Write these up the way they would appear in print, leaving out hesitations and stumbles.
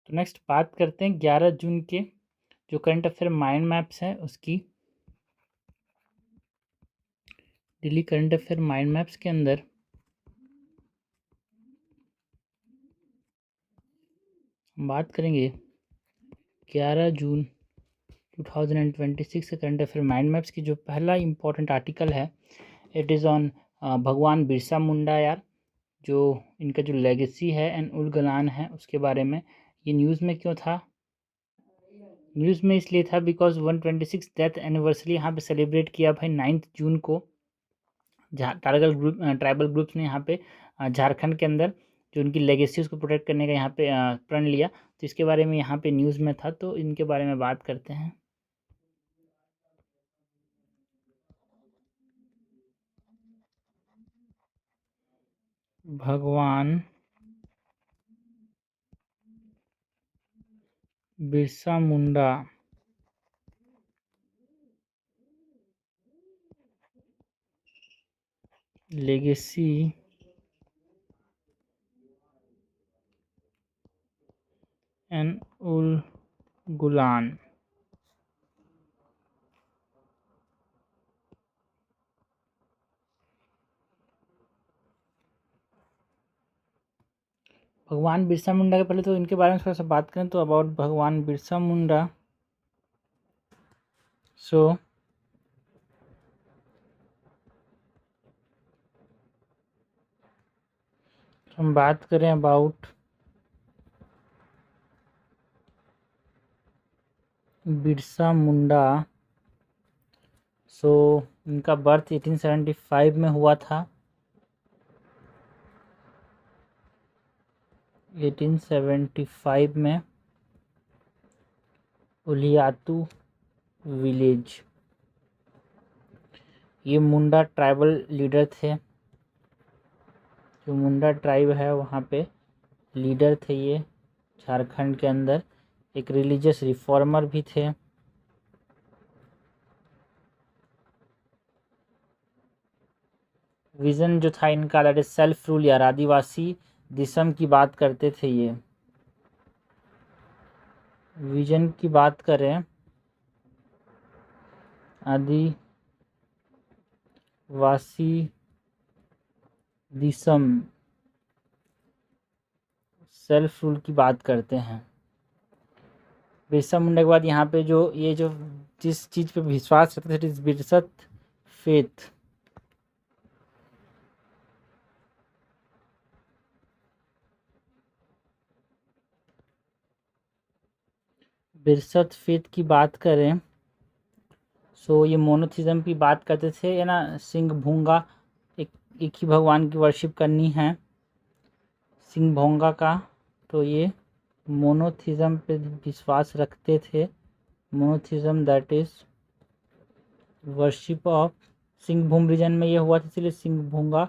तो नेक्स्ट बात करते हैं 11 जून के जो करंट अफेयर माइंड मैप्स हैं उसकी। Daily current affair mind maps के अंदर हम बात करेंगे 11 जून 2026 के करंट अफेयर माइंड मैप्स की। जो पहला इम्पोर्टेंट आर्टिकल है इट इज़ ऑन भगवान बिरसा मुंडा यार, जो इनका जो लेगेसी है एंड उलगलान है उसके बारे में। ये न्यूज़ में क्यों था? न्यूज़ में इसलिए था बिकॉज 126 डेथ एनिवर्सरी यहाँ पे सेलिब्रेट किया भाई 9 जून को। ट्राइबल ग्रुप्स ने यहाँ पे झारखंड के अंदर जो उनकी लेगेसी उसको प्रोटेक्ट करने का यहाँ पे प्रण लिया। तो इसके बारे में यहाँ पे न्यूज़ में था, तो इनके बारे में बात करते हैं। भगवान बिरसा मुंडा लेगेसी एंड उलगुलान। भगवान बिरसा मुंडा के पहले तो इनके बारे में थोड़ा सा बात करें तो अबाउट भगवान बिरसा मुंडा। सो हम बात करें अबाउट बिरसा मुंडा। सो इनका बर्थ 1875 में हुआ था। 1875 में उलियातू विलेज। ये मुंडा ट्राइबल लीडर थे। जो मुंडा ट्राइब है वहाँ पे लीडर थे ये झारखंड के अंदर। एक रिलीजियस रिफॉर्मर भी थे। विज़न जो था इनका दैट इज सेल्फ रूल या आदिवासी दिसम की बात करते थे ये। विजन की बात करें आदिवासी दिसम सेल्फ रूल की बात करते हैं। बिरसा मुंडा के बाद यहाँ पे जो ये जो जिस चीज़ पे विश्वास करते थे इट इज बिरसत फेथ। बिरसत फेथ की बात करें सो ये मोनोथिज्म की बात करते थे है ना। सिंह भूंगा एक ही भगवान की वर्शिप करनी है सिंह भोंगा का। तो ये मोनोथिज्म पे विश्वास रखते थे। Monotheism that is worship of Singh Bhoom reason में ये हुआ था इसलिए सिंह भूंगा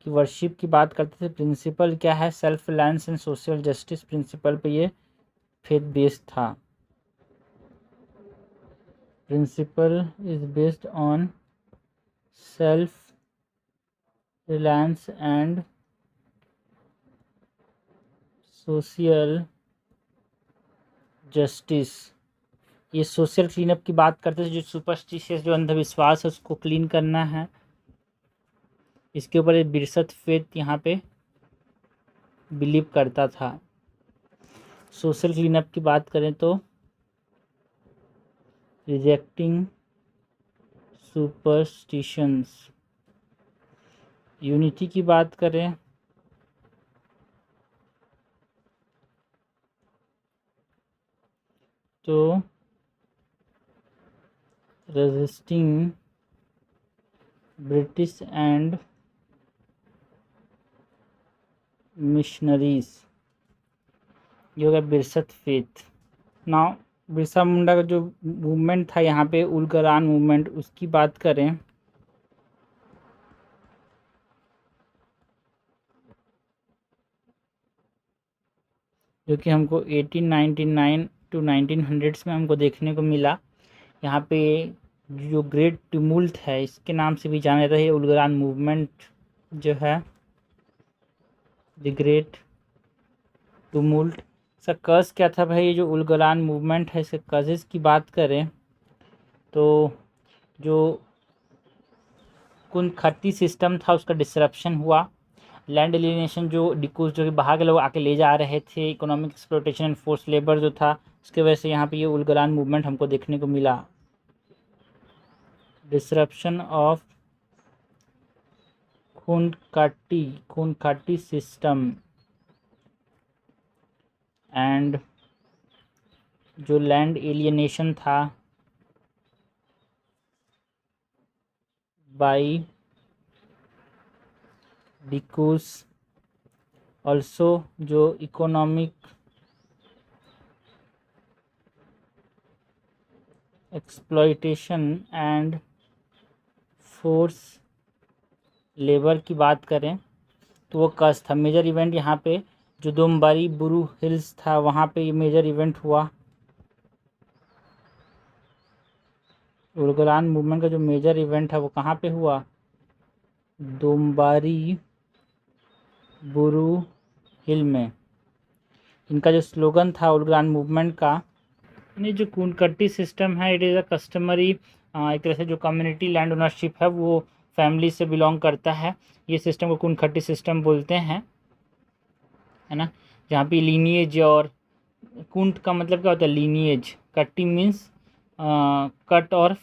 की वर्शिप की बात करते थे। प्रिंसिपल क्या है? Self reliance and social justice principle पे ये फेथ बेस्ड था। Principle is based on self reliance and social justice. ये सोशल क्लीनअप की बात करते थे। जो सुपरस्टिशियस जो अंधविश्वास है उसको क्लीन करना है। इसके ऊपर एक बिरसत फेथ यहाँ पे बिलीव करता था। सोशल क्लीनअप की बात करें तो रिजेक्टिंग सुपरस्टिशंस। यूनिटी की बात करें तो रेजिस्टिंग ब्रिटिश एंड मिशनरीज। ये हो गया बिरसत फेथ। नाउ बिरसा मुंडा का जो मूवमेंट था यहाँ पे उलगरान मूवमेंट उसकी बात करें जो कि हमको 1899 टू 1900s में हमको देखने को मिला। यहाँ पे जो ग्रेट टिमुल्ट है इसके नाम से भी जाना जाता है। उलगरान मूवमेंट जो है द ग्रेट टुमुल्ट इसका कज़ क्या था भाई? जो उलगुलान मूवमेंट है, इसके कज़ेस की बात करें तो जो कुनखत्ती सिस्टम था उसका डिसरप्शन हुआ, लैंड एलिनेशन जो डिक्रूज जो कि बाहर के लोग आके ले जा रहे थे, economic exploitation and force labour जो था उसके वजह से यहाँ पे ये उलगुलान मूवमेंट हमको देखने को मिला। डिसरप्शन ऑफ खूनखट्टी सिस्टम एंड जो लैंड एलियनेशन था बाई डिक्रूज, ऑल्सो जो economic exploitation and force labour की बात करें तो वो कस था। मेजर इवेंट यहाँ पे जो दोमबारी बुरू हिल्स था वहाँ पे ये मेजर इवेंट हुआ। उलगुलान मूवमेंट का जो मेजर इवेंट है वो कहाँ पे हुआ? दोमबारी बुरू हिल में। इनका जो स्लोगन था उलगुलान मूवमेंट का, यानी जो खूनखट्टी सिस्टम है, इट इज़ अ कस्टमरी, एक तरह से जो कम्युनिटी लैंड ओनरशिप है वो फैमिली से बिलोंग करता है। ये सिस्टम को खूनखट्टी सिस्टम बोलते हैं, है ना। जहाँ पे लीनिएज, और कुंट का मतलब क्या होता है? लीनिएज। कट्टी मीन्स कट और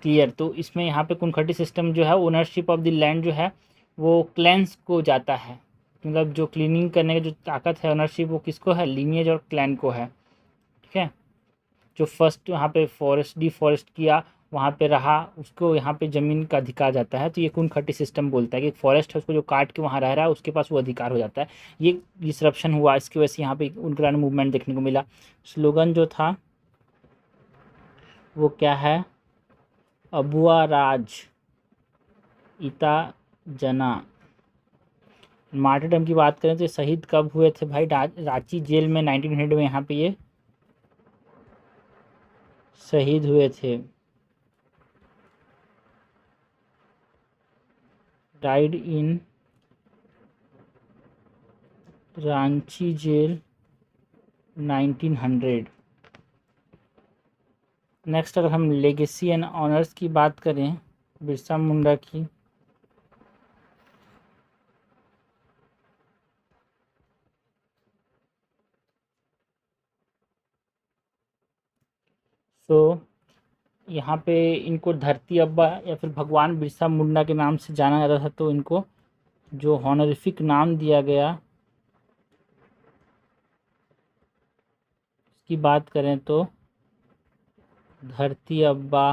क्लियर। तो इसमें यहाँ पे कुनखट्टी सिस्टम जो है ओनरशिप ऑफ द लैंड जो है वो क्लैंस को जाता है, मतलब जो क्लीनिंग करने की जो ताकत है, ओनरशिप, वो किसको है? लीनिएज और क्लैन को है, ठीक है। जो फर्स्ट वहाँ पे फॉरेस्ट डिफॉरेस्ट किया वहाँ पे रहा उसको यहाँ पे ज़मीन का अधिकार जाता है। तो ये कुनखट्टी सिस्टम बोलता है कि फॉरेस्ट है उसको जो काट के वहाँ रह रहा है उसके पास वो अधिकार हो जाता है। ये डिसरप्शन हुआ, इसकी वजह से यहाँ पे उनग्रान मूवमेंट देखने को मिला। स्लोगन जो था वो क्या है? अबुआ राज इता जना। मार्टरडम की बात करें तो शहीद कब हुए थे भाई? रांची जेल में 1900 में यहाँ पे ये शहीद हुए थे। Died in Ranchi jail 1900। Next अगर हम लेगेसी एंड ऑनर्स की बात करें बिरसा मुंडा की, तो यहाँ पे इनको धरती अब्बा या फिर भगवान बिरसा मुंडा के नाम से जाना जाता था। तो इनको जो हॉनरिफिक नाम दिया गया इसकी बात करें तो धरती अब्बा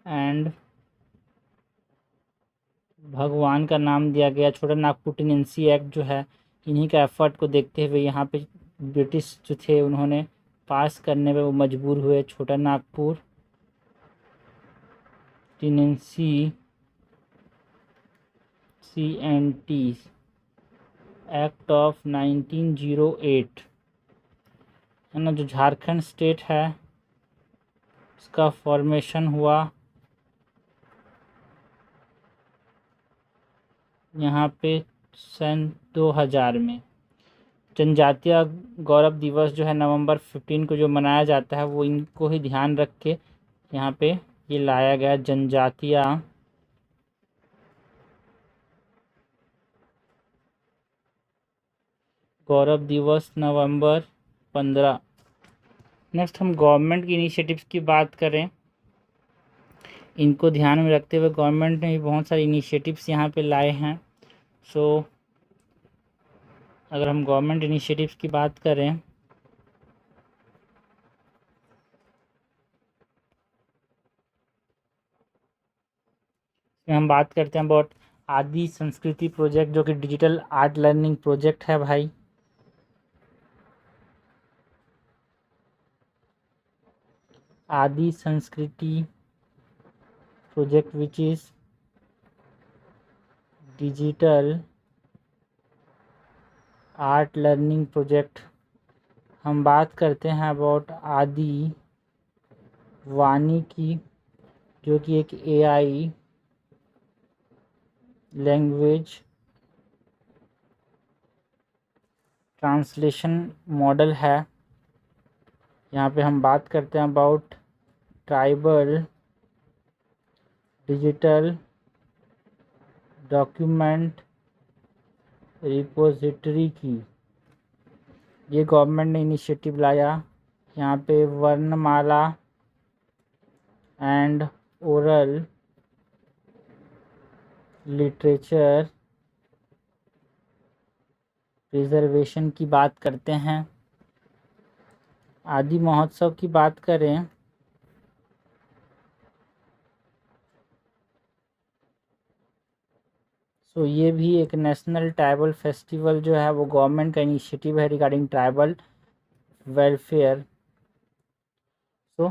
एंड भगवान का नाम दिया गया। छोटा नागपुर टेनेंसी एक्ट जो है, इन्हीं का एफर्ट को देखते हुए यहाँ पे ब्रिटिश जो थे उन्होंने पास करने में वो मजबूर हुए। छोटा Nagpur tenancy CNT act of 1908, है ना। जो झारखंड स्टेट है इसका फॉर्मेशन हुआ यहाँ पे सन 2000 में। जनजातीय गौरव दिवस जो है नवंबर 15 को जो मनाया जाता है वो इनको ही ध्यान रख के यहाँ पे ये लाया गया। जनजातीय गौरव दिवस नवंबर 15। नेक्स्ट हम गवर्नमेंट की इनिशिएटिव्स की बात करें, इनको ध्यान में रखते हुए गवर्नमेंट ने भी बहुत सारे इनिशिएटिव्स यहाँ पे लाए हैं। सो अगर हम गवर्नमेंट इनिशिएटिव्स की बात करें हम बात करते हैं अबाउट आदि संस्कृति प्रोजेक्ट, जो कि डिजिटल आर्ट लर्निंग प्रोजेक्ट है भाई। आदि संस्कृति project which is digital art learning project. हम बात करते हैं अबाउट आदि वाणी की, जो कि एक AI लैंग्वेज ट्रांसलेशन मॉडल है। यहाँ पे हम बात करते हैं about tribal digital document repository की। ये गवर्नमेंट ने इनिशिएटिव लाया। यहाँ पे वर्णमाला एंड ओरल लिटरेचर प्रिजर्वेशन की बात करते हैं। आदि महोत्सव की बात करें तो ये भी एक नेशनल ट्राइबल फेस्टिवल जो है वो गवर्नमेंट का इनिशिएटिव है रिगार्डिंग ट्राइबल वेलफेयर। तो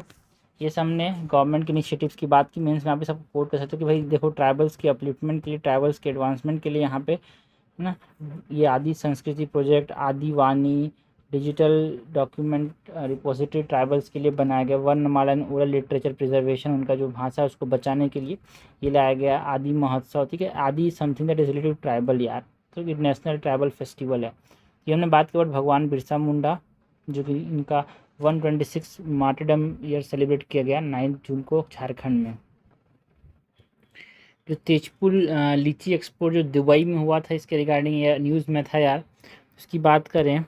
ये सब हमने गवर्नमेंट के इनिशिएटिव्स की बात की। मीन्स में यहाँ पे सब कोट कर सकते हो कि भाई देखो ट्राइबल्स के अपलिफ्टमेंट के लिए, ट्राइबल्स के एडवांसमेंट के लिए यहाँ पे है ना ये आदि संस्कृति प्रोजेक्ट, आदि वाणी डिजिटल डॉक्यूमेंट रिपोजिटरी ट्राइबल्स के लिए बनाया गया। वर्णमाला एंड ओरल लिटरेचर प्रिजर्वेशन, उनका जो भाषा है उसको बचाने के लिए ये लाया गया। आदि महोत्सव, ठीक है, आदि something that is related tribal यार, तो ये नेशनल ट्राइबल फेस्टिवल है। ये हमने बात की भगवान बिरसा मुंडा, जो कि इनका 126 मार्टरडम ईयर सेलिब्रेट किया गया 9 जून को झारखंड में। जो तेजपुर लीची एक्सपोर्ट जो दुबई में हुआ था, इसके रिगार्डिंग ये न्यूज़ में था यार, उसकी बात करें।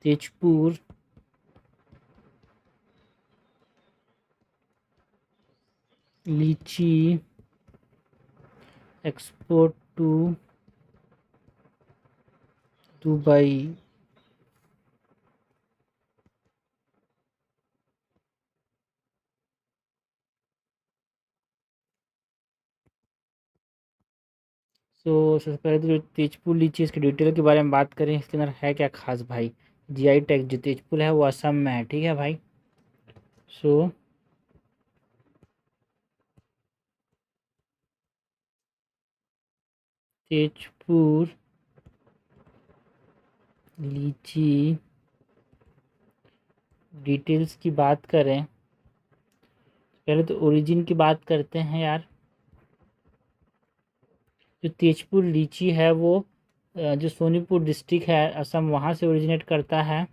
तेजपुर लीची एक्सपोर्ट टू दुबई। सबसे पहले तो जो तेजपुर लीची इसके डिटेल के बारे में बात करें, इसके अंदर है क्या खास भाई। जीआई टैग जो तेजपुर है वो असम में है, ठीक है भाई। सो तेजपुर लीची डिटेल्स की बात करें, पहले तो ओरिजिन की बात करते हैं यार। जो तेजपुर लीची है वो जो सोनीपुर डिस्ट्रिक्ट है असम, वहाँ से ओरिजिनेट करता है।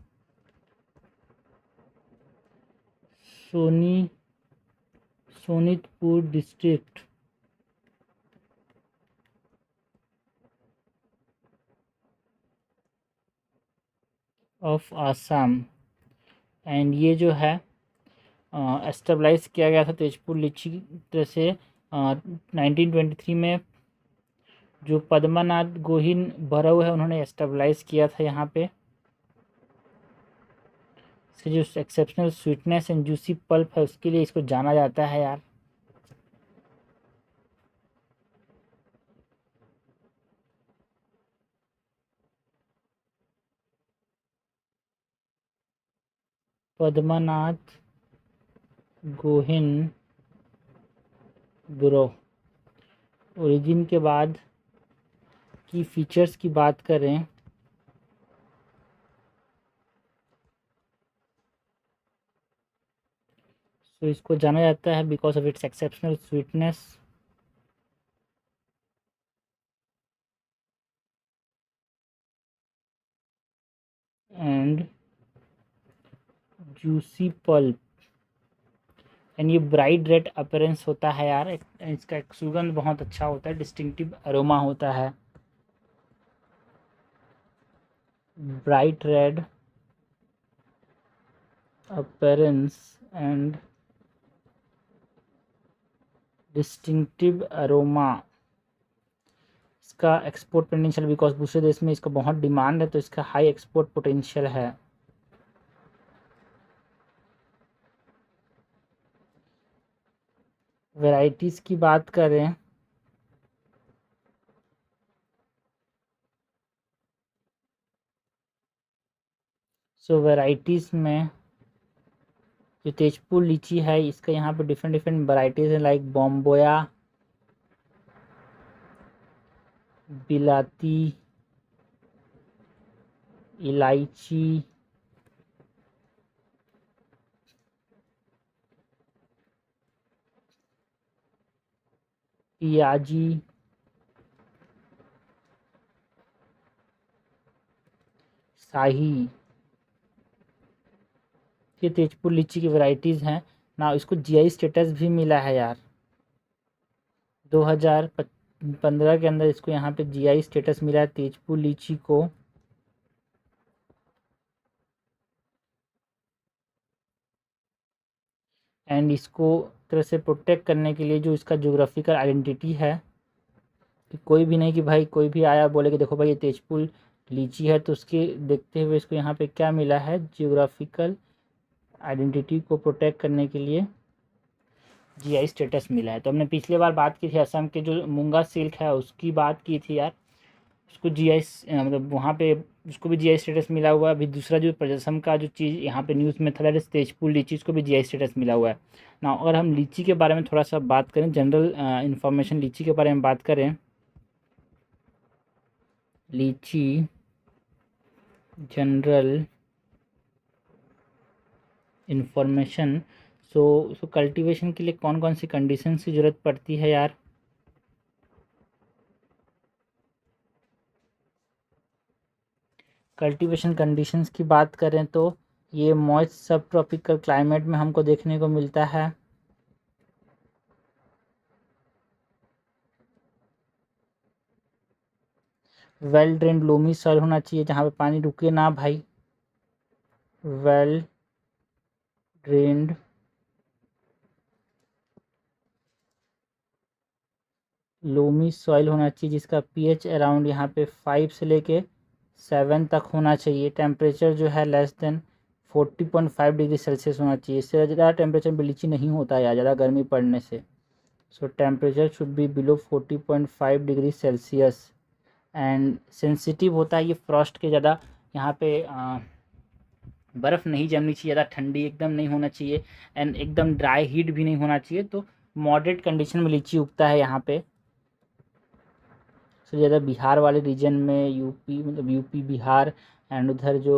Sonitpur district of Assam. And ये जो है एस्टेब्लाइज किया गया था तेजपुर लीची से 1923 में। जो पद्मानाथ गोहिन बरऊ है उन्होंने एस्टेब्लाइज किया था यहाँ पे। इसके जो exceptional sweetness and juicy pulp है उसके लिए इसको जाना जाता है यार। पद्मनाथ गोहिन ब्रो। ओरिजिन के बाद की फीचर्स की बात करें तो इसको जाना जाता है because of its exceptional sweetness and juicy pulp. And ये ब्राइट रेड अपीयरेंस होता है यार। इसका एक सुगंध बहुत अच्छा होता है, डिस्टिंक्टिव अरोमा होता है। Bright red appearance and distinctive aroma. इसका एक्सपोर्ट पोटेंशियल, बिकॉज दूसरे देश में इसका बहुत डिमांड है तो इसका हाई एक्सपोर्ट पोटेंशियल है। वैरायटीज़ की बात करें सो वैरायटीज़ में जो तेजपुर लीची है इसका यहाँ पे डिफरेंट डिफरेंट वैरायटीज़ हैं, लाइक बॉम्बोया, बिलाती, इलायची, पियाजी, शाही, ये तेजपुर लीची की वैरायटीज़ हैं ना। इसको जीआई स्टेटस भी मिला है यार, 2015 के अंदर इसको यहाँ पे जीआई स्टेटस मिला है तेजपुर लीची को। एंड इसको तरह से प्रोटेक्ट करने के लिए जो इसका ज्योग्राफिकल आइडेंटिटी है, कि कोई भी नहीं कि भाई कोई भी आया बोले कि देखो भाई ये तेजपुर लीची है, तो उसके देखते हुए इसको यहाँ पे क्या मिला है, जियोग्राफिकल आइडेंटिटी को प्रोटेक्ट करने के लिए जीआई स्टेटस मिला है। तो हमने पिछले बार बात की थी असम के जो मूंगा सिल्क है उसकी बात की थी यार, उसको जीआई मतलब वहाँ पे उसको भी जीआई स्टेटस मिला हुआ है। अभी दूसरा जो असम का जो चीज़ यहाँ पे न्यूज़ में था दैट इज तेजपुर लीची, उसको भी जीआई स्टेटस मिला हुआ है ना। अगर हम लीची के बारे में थोड़ा सा बात करें, जनरल इन्फॉर्मेशन लीची के बारे में बात करें, लीची जनरल इन्फॉर्मेशन, सो कल्टीवेशन के लिए कौन कौन सी कंडीशंस की ज़रूरत पड़ती है यार। कल्टीवेशन कंडीशंस की बात करें तो ये मॉइस्ट सब ट्रॉपिकल क्लाइमेट में हमको देखने को मिलता है। वेल ड्रेन्ड लोमी सॉइल होना चाहिए जहाँ पे पानी रुके ना भाई, वेल ड्रेन्ड लोमी सॉइल होना चाहिए जिसका पीएच अराउंड यहाँ पे 5 से लेके 7 तक होना चाहिए। टेम्परेचर जो है लेस देन 40.5 डिग्री सेल्सियस होना चाहिए। इससे ज़्यादा टेम्परेचर में लीची नहीं होता है ज़्यादा गर्मी पड़ने से। सो temperature should be below 40.5 degree Celsius. And sensitive होता है ये फ्रॉस्ट के ज़्यादा, यहाँ पे बर्फ़ नहीं जमनी चाहिए, ज़्यादा ठंडी एकदम नहीं होना चाहिए, एंड एकदम ड्राई हीट भी नहीं होना चाहिए। तो मॉडरेट कंडीशन में लीची उगता है यहाँ पे। सबसे ज़्यादा बिहार वाले रीजन में, यूपी मतलब यूपी बिहार एंड उधर जो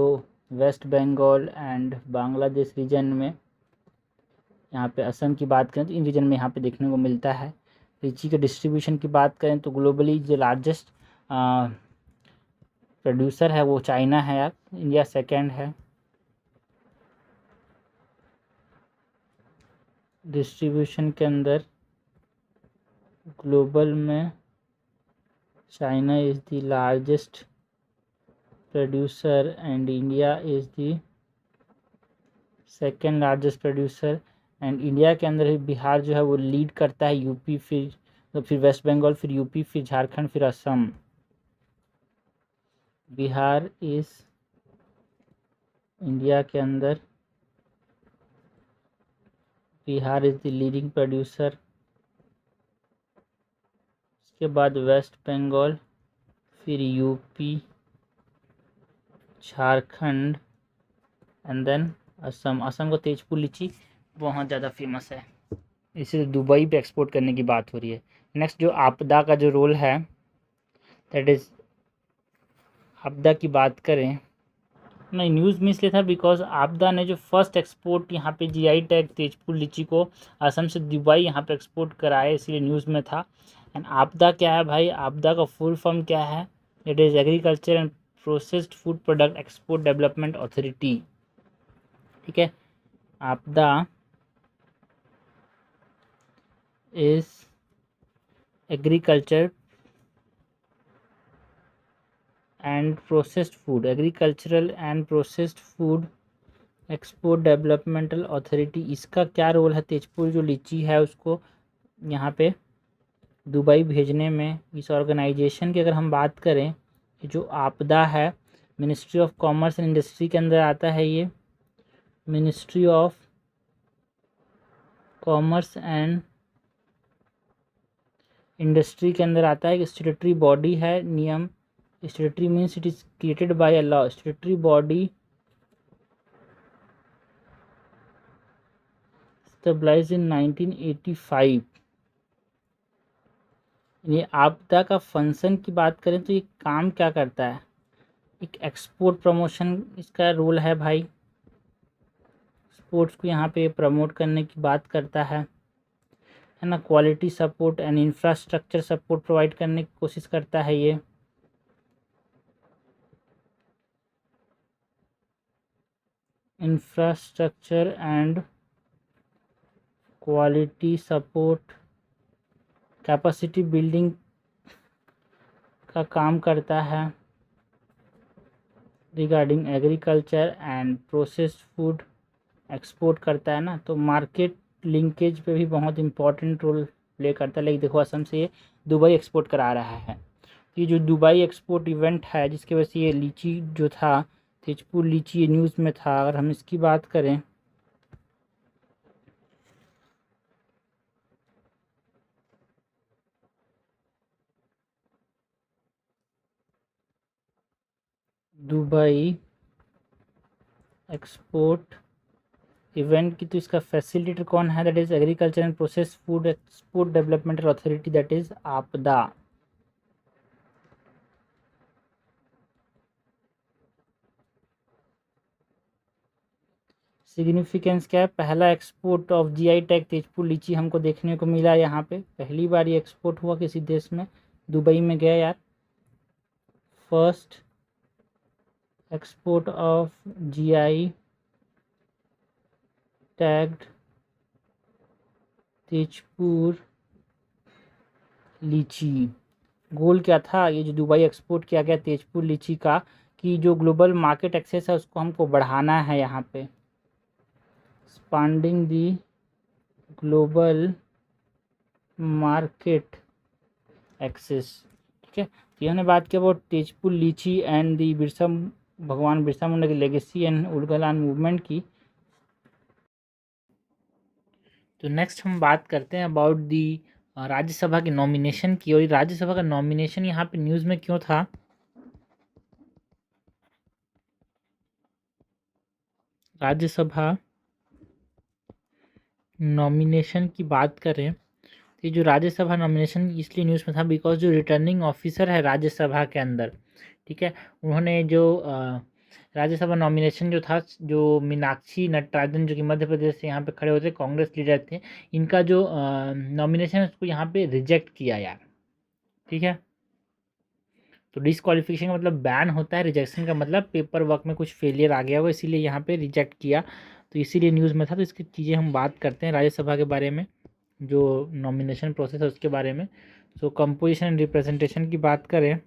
वेस्ट बंगाल एंड बांग्लादेश रीजन में, यहाँ पे असम की बात करें तो इन रीजन में यहाँ पे देखने को मिलता है। लीची के डिस्ट्रीब्यूशन की बात करें तो ग्लोबली जो लार्जेस्ट प्रोड्यूसर है वो चाइना है यार, इंडिया सेकेंड है। डिस्ट्रीब्यूशन के अंदर ग्लोबल में China is the largest producer and India is the second largest producer. And India के अंदर ही बिहार जो है वो लीड करता है, यूपी फिर वेस्ट बंगाल, फिर यूपी, फिर झारखंड, फिर असम। बिहार इज़ इंडिया के अंदर, Bihar is the leading producer. उसके बाद वेस्ट बंगाल, फिर UP, Jharkhand and then Assam. Assam का तेजपुर लीची बहुत ज़्यादा फेमस है, इसे दुबई पे एक्सपोर्ट करने की बात हो रही है। नेक्स्ट जो आपदा का जो रोल है, दैट इज़ आपदा की बात करें, नहीं न्यूज़ में इसलिए था बिकॉज आपदा ने जो फर्स्ट एक्सपोर्ट यहाँ पे जीआई टैग तेजपुर लीची को असम से दुबई यहाँ पे एक्सपोर्ट कराया, इसलिए न्यूज़ में था। एंड आपदा क्या है भाई, आपदा का फुल फॉर्म क्या है, it is agriculture and processed food product export development authority. ठीक है, आपदा is agriculture and processed food, agricultural and processed food export developmental authority. इसका क्या रोल है, तेजपुर जो लीची है उसको यहाँ पे दुबई भेजने में। इस ऑर्गेनाइजेशन की अगर हम बात करें, जो आपदा है ministry of commerce and industry के अंदर आता है। ये ministry of commerce and industry के अंदर आता है। एक स्टेटरी बॉडी है, नियम, statutory means it is created by a law, statutory body established in 1985। ये आपदा का फंक्शन की बात करें तो ये काम क्या करता है, एक एक्सपोर्ट प्रमोशन इसका रोल है भाई, स्पोर्ट्स को यहाँ पे प्रमोट करने की बात करता है ना। Quality support and infrastructure support provide करने की कोशिश करता है ये। Infrastructure and quality support capacity building का काम करता है regarding agriculture and processed food export करता है ना, तो मार्केट लिंकेज पे भी बहुत इंपॉर्टेंट रोल प्ले करता है। लेकिन देखो असम से ये दुबई एक्सपोर्ट करा रहा है, ये जो दुबई एक्सपोर्ट इवेंट है जिसकी वजह से ये लीची जो था तेजपुर लीची ये न्यूज़ में था। अगर हम इसकी बात करें दुबई एक्सपोर्ट इवेंट की, तो इसका फैसिलिटेटर कौन है? That is agriculture and process food export developmental authority, that is आपदा। सिग्निफिकेंस क्या है? पहला export of GI tag Tezpur लीची हमको देखने को मिला यहाँ पे, पहली बार ये एक्सपोर्ट हुआ किसी देश में, दुबई में गया यार। First export of GI tagged Tezpur लीची। गोल क्या था ये जो दुबई एक्सपोर्ट किया गया तेजपुर लीची का, कि जो ग्लोबल मार्केट एक्सेस है उसको हमको बढ़ाना है यहाँ पे, expanding the global market access. ठीक है, तो हमने बात किया अबाउट तेजपुर लीची एंड दी भगवान बिरसा मुंडा की लेगेसी एंड उलगलान मूवमेंट की। तो नेक्स्ट हम बात करते हैं अबाउट दी राज्यसभा की नॉमिनेशन की। और राज्यसभा का नॉमिनेशन यहाँ पे न्यूज़ में क्यों था? राज्यसभा नॉमिनेशन की बात करें तो ये जो राज्यसभा नॉमिनेशन इसलिए न्यूज़ में था बिकॉज जो रिटर्निंग ऑफिसर है राज्यसभा के अंदर, ठीक है, उन्होंने जो राज्यसभा नॉमिनेशन जो था, जो मीनाक्षी नटराजन जो कि मध्य प्रदेश से यहाँ पे खड़े होते कांग्रेस लीडर थे, इनका जो नॉमिनेशन है उसको यहाँ पे रिजेक्ट किया यार। ठीक है, तो डिसक्वालिफिकेशन का मतलब बैन होता है, रिजेक्शन का मतलब पेपर वर्क में कुछ फेलियर आ गया होगा, इसीलिए यहाँ पे रिजेक्ट किया, तो इसीलिए न्यूज़ में था। तो इसकी चीज़ें हम बात करते हैं राज्यसभा के बारे में, जो नॉमिनेशन प्रोसेस है उसके बारे में। सो कंपोजिशन एंड रिप्रेजेंटेशन की बात करें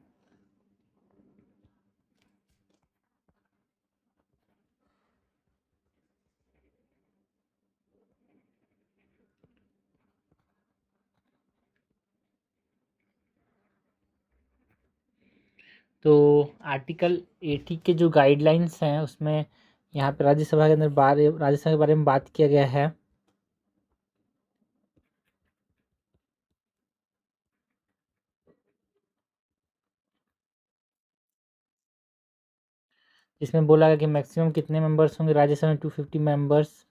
तो आर्टिकल 80 के जो गाइडलाइंस हैं उसमें यहाँ पे राज्यसभा के अंदर राज्यसभा के बारे में बात किया गया है। इसमें बोला गया कि मैक्सिमम कितने मेंबर्स होंगे राज्यसभा में? 250 मेंबर्स,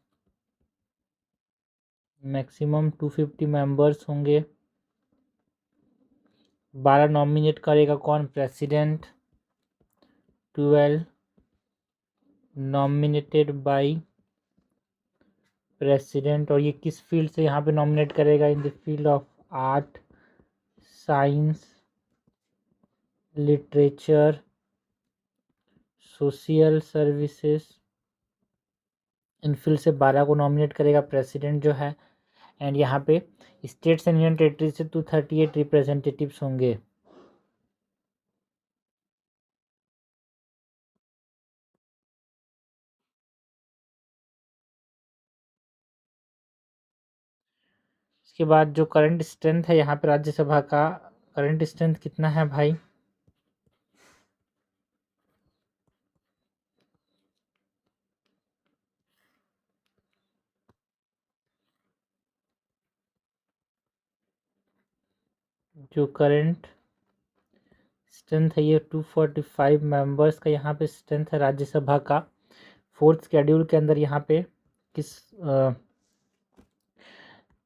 मैक्सिमम 250 मेंबर्स होंगे। 12 नॉमिनेट करेगा कौन? प्रेसिडेंट। 12 nominated by president. और ये किस फील्ड से यहाँ पे नॉमिनेट करेगा? In the field of art, science, literature, social services. In field से 12 को नॉमिनेट करेगा प्रेसिडेंट जो है। एंड यहाँ पे स्टेट्स एंड यूनियन टेरिटरी से 238 रिप्रेजेंटेटिव्स होंगे। इसके बाद जो करंट स्ट्रेंथ है यहाँ पे राज्यसभा का, करंट स्ट्रेंथ कितना है भाई? जो करंट स्ट्रेंथ है ये 245 मेंबर्स का यहाँ पे स्ट्रेंथ है राज्यसभा का। फोर्थ शेड्यूल के अंदर यहाँ पे किस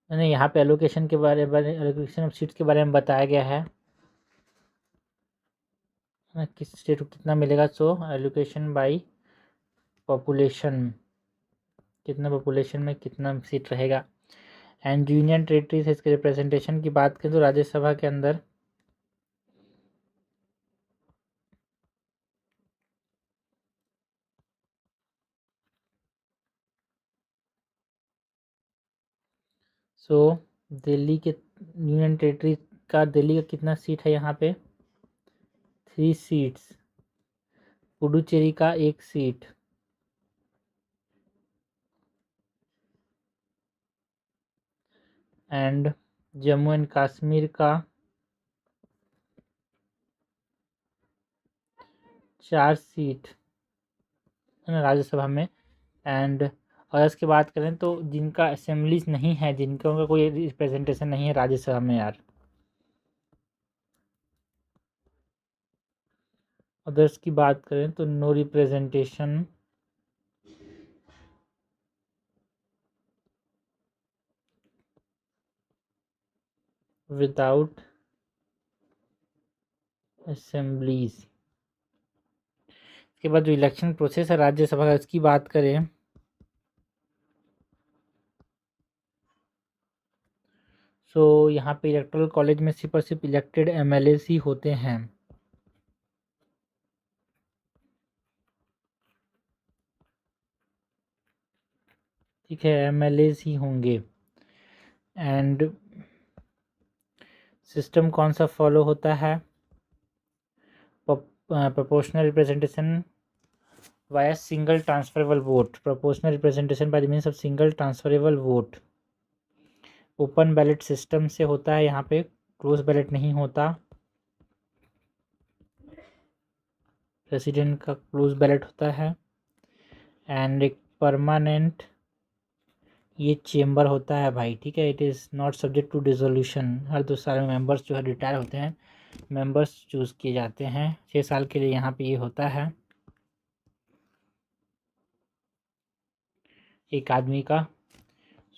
नहीं, यहाँ पे एलोकेशन के बारे में, एलोकेशन ऑफ सीट्स के बारे में बताया गया है ना, किस स्टेट को कितना मिलेगा। सो एलोकेशन बाय पॉपुलेशन, कितना पॉपुलेशन में कितना सीट रहेगा। एंड यूनियन टेरिटरीज है इसके रिप्रेजेंटेशन की बात करें तो राज्यसभा के अंदर सो दिल्ली के यूनियन टेरिटरी का दिल्ली का कितना सीट है यहाँ पे? 3 सीट्स। पुडुचेरी का 1 seat. And Jammu and Kashmir का 4 सीट है ना राज्यसभा में। एंड अगर इसकी बात करें तो जिनका असेंबलीज नहीं है, जिनका उनका कोई रिप्रेजेंटेशन नहीं है राज्यसभा में यार, अदर्स की बात करें तो नो रिप्रेजेंटेशन विदाउट असेंबलीज। इसके बाद जो इलेक्शन प्रोसेस है राज्यसभा का, इसकी बात करें सो यहाँ पे इलेक्टोरल कॉलेज में सिर्फ और सिर्फ इलेक्टेड एमएलएस ही होते हैं। ठीक है, एमएलएस ही होंगे। एंड सिस्टम कौन सा फॉलो होता है? Proportional representation via single transferable vote. Proportional representation by the means of single transferable vote. Open ballot system से होता है, यहाँ पे क्लोज बैलेट नहीं होता। प्रेसिडेंट का क्लोज बैलेट होता है। एंड एक परमानेंट ये चेम्बर होता है भाई, ठीक है। It is not subject to dissolution. हर 2 साल में मेंबर्स जो है रिटायर होते हैं, मेंबर्स चूज़ किए जाते हैं 6 साल के लिए, यहाँ पे ये होता है एक आदमी का।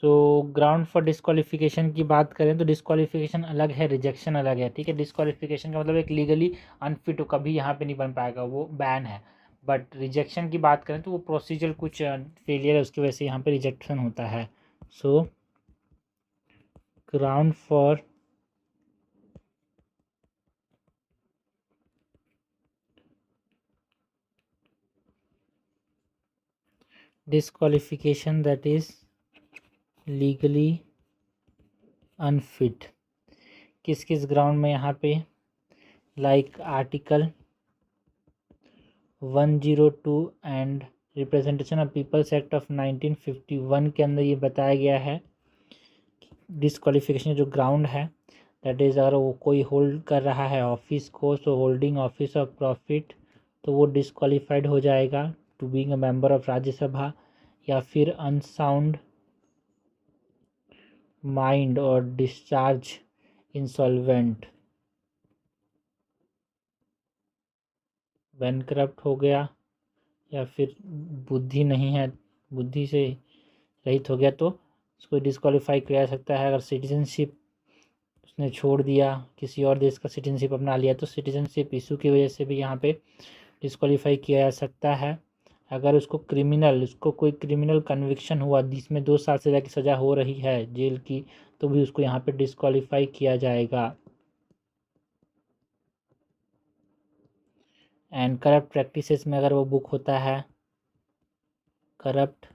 सो ग्राउंड फॉर डिस्क्वालिफिकेशन की बात करें तो डिस्क्वालिफिकेशन अलग है, रिजेक्शन अलग है, ठीक है। डिस्क्वालिफिकेशन का मतलब एक लीगली अनफिट हो, कभी यहाँ पे नहीं बन पाएगा, वो बैन है। बट रिजेक्शन की बात करें तो वो प्रोसीजर कुछ फेलियर है, उसकी वजह से यहाँ पे रिजेक्शन होता है। So ground for disqualification that is legally unfit किस किस ग्राउंड में यहाँ पे? Like article 102 and representation of people's act of 1951 के अंदर ये बताया गया है डिस्क्वालिफिकेशन जो ग्राउंड है दैट इज़, अगर वो कोई होल्ड कर रहा है ऑफिस को, so holding office of profit, तो वो डिस्क्वालिफाइड हो जाएगा to being a member of Rajya. Sabha फिर अनसाउंड माइंड और डिस्चार्ज इंसॉल्वेंट, बैंकरप्ट हो गया, या फिर बुद्धि नहीं है, बुद्धि से रहित हो गया, तो उसको डिस्क्वालीफाई किया जा सकता है। अगर सिटीजनशिप उसने छोड़ दिया, किसी और देश का सिटीजनशिप अपना लिया, तो सिटीजनशिप इशू की वजह से भी यहाँ पे डिस्क्वालीफाई किया जा सकता है। अगर उसको कोई क्रिमिनल कन्विक्शन हुआ जिसमें 2 साल से ज़्यादा की सज़ा हो रही है जेल की, तो भी उसको यहाँ पे डिस्क्वालीफाई किया जाएगा। एंड करप्ट प्रैक्टिसेस में अगर वो बुक होता है, करप्ट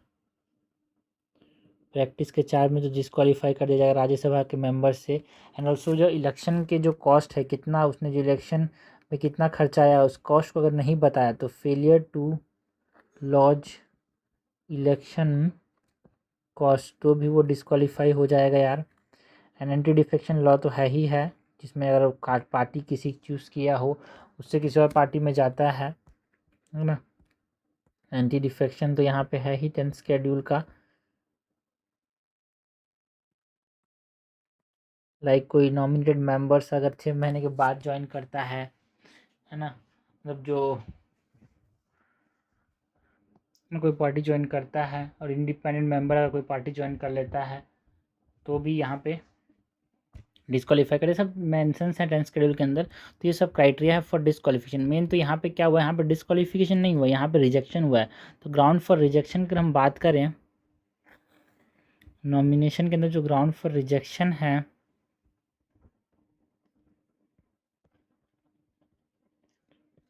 प्रैक्टिस के चार्ज में तो डिस्क्वालीफाई कर दिया जाएगा राज्यसभा के मेंबर से। एंड ऑल्सो जो इलेक्शन के जो कॉस्ट है, कितना उसने जो इलेक्शन में कितना खर्चा आया, उस कॉस्ट को अगर नहीं बताया तो failure to lodge election cost, तो भी वो डिस्क्वालीफाई हो जाएगा यार। एंड एंटी डिफेक्शन लॉ तो है ही है, जिसमें अगर पार्टी किसी चूज़ किया हो उससे किसी और पार्टी में जाता है ना। एंटी डिफेक्शन तो यहाँ पे है ही 10th शेड्यूल का। लाइक कोई नॉमिनेटेड मेंबर्स अगर 6 महीने के बाद ज्वाइन करता है ना, मतलब जो कोई पार्टी ज्वाइन करता है और इंडिपेंडेंट मेंबर अगर कोई पार्टी ज्वाइन कर लेता है, तो भी यहाँ पे डिस्क्वालीफाई करे। सब मेंशंस हैं 10th शेड्यूल के अंदर। तो ये सब क्राइटेरिया है फॉर डिस्क्वालिफिकेशन। मेन तो यहाँ पे क्या हुआ, यहाँ पे डिस्क्वालिफिकेशन नहीं हुआ, यहाँ पे रिजेक्शन हुआ है। तो ग्राउंड फॉर रिजेक्शन की हम बात करें, नॉमिनेशन के अंदर जो ग्राउंड फॉर रिजेक्शन है,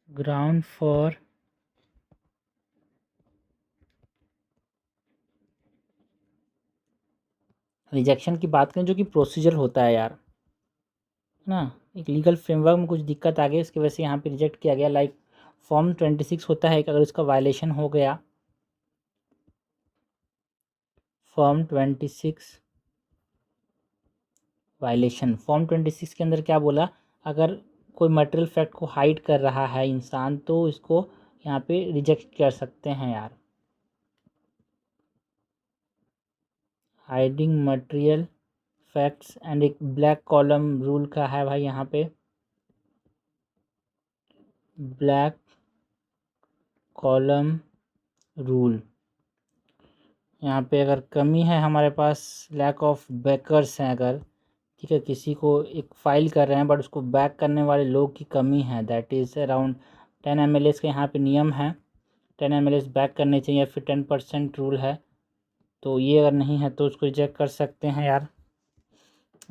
ग्राउंड फॉर रिजेक्शन की बात करें जो कि प्रोसीजर होता है यार, है ना, एक लीगल फ्रेमवर्क में कुछ दिक्कत आ गई, इसकी वजह से यहाँ पे रिजेक्ट किया गया। लाइक फॉर्म 26 होता है कि अगर इसका वायलेशन हो गया, फॉर्म 26 वायलेशन, फॉर्म 26 के अंदर क्या बोला, अगर कोई मटेरियल फैक्ट को हाइड कर रहा है इंसान तो इसको यहाँ पे रिजेक्ट कर सकते हैं यार। हाइडिंग मटेरियल फैक्ट्स एंड एक ब्लैक कॉलम रूल का है भाई यहाँ पे, ब्लैक कॉलम रूल। यहाँ पे अगर कमी है हमारे पास, लैक ऑफ बैकर्स हैं अगर, ठीक है, किसी को एक फाइल कर रहे हैं बट उसको बैक करने वाले लोग की कमी है, दैट इज़ अराउंड 10 ml का यहाँ पे नियम है, 10 ml बैक करने चाहिए, या फिर 10% रूल है, तो ये अगर नहीं है तो उसको रिजेक्ट कर सकते हैं यार।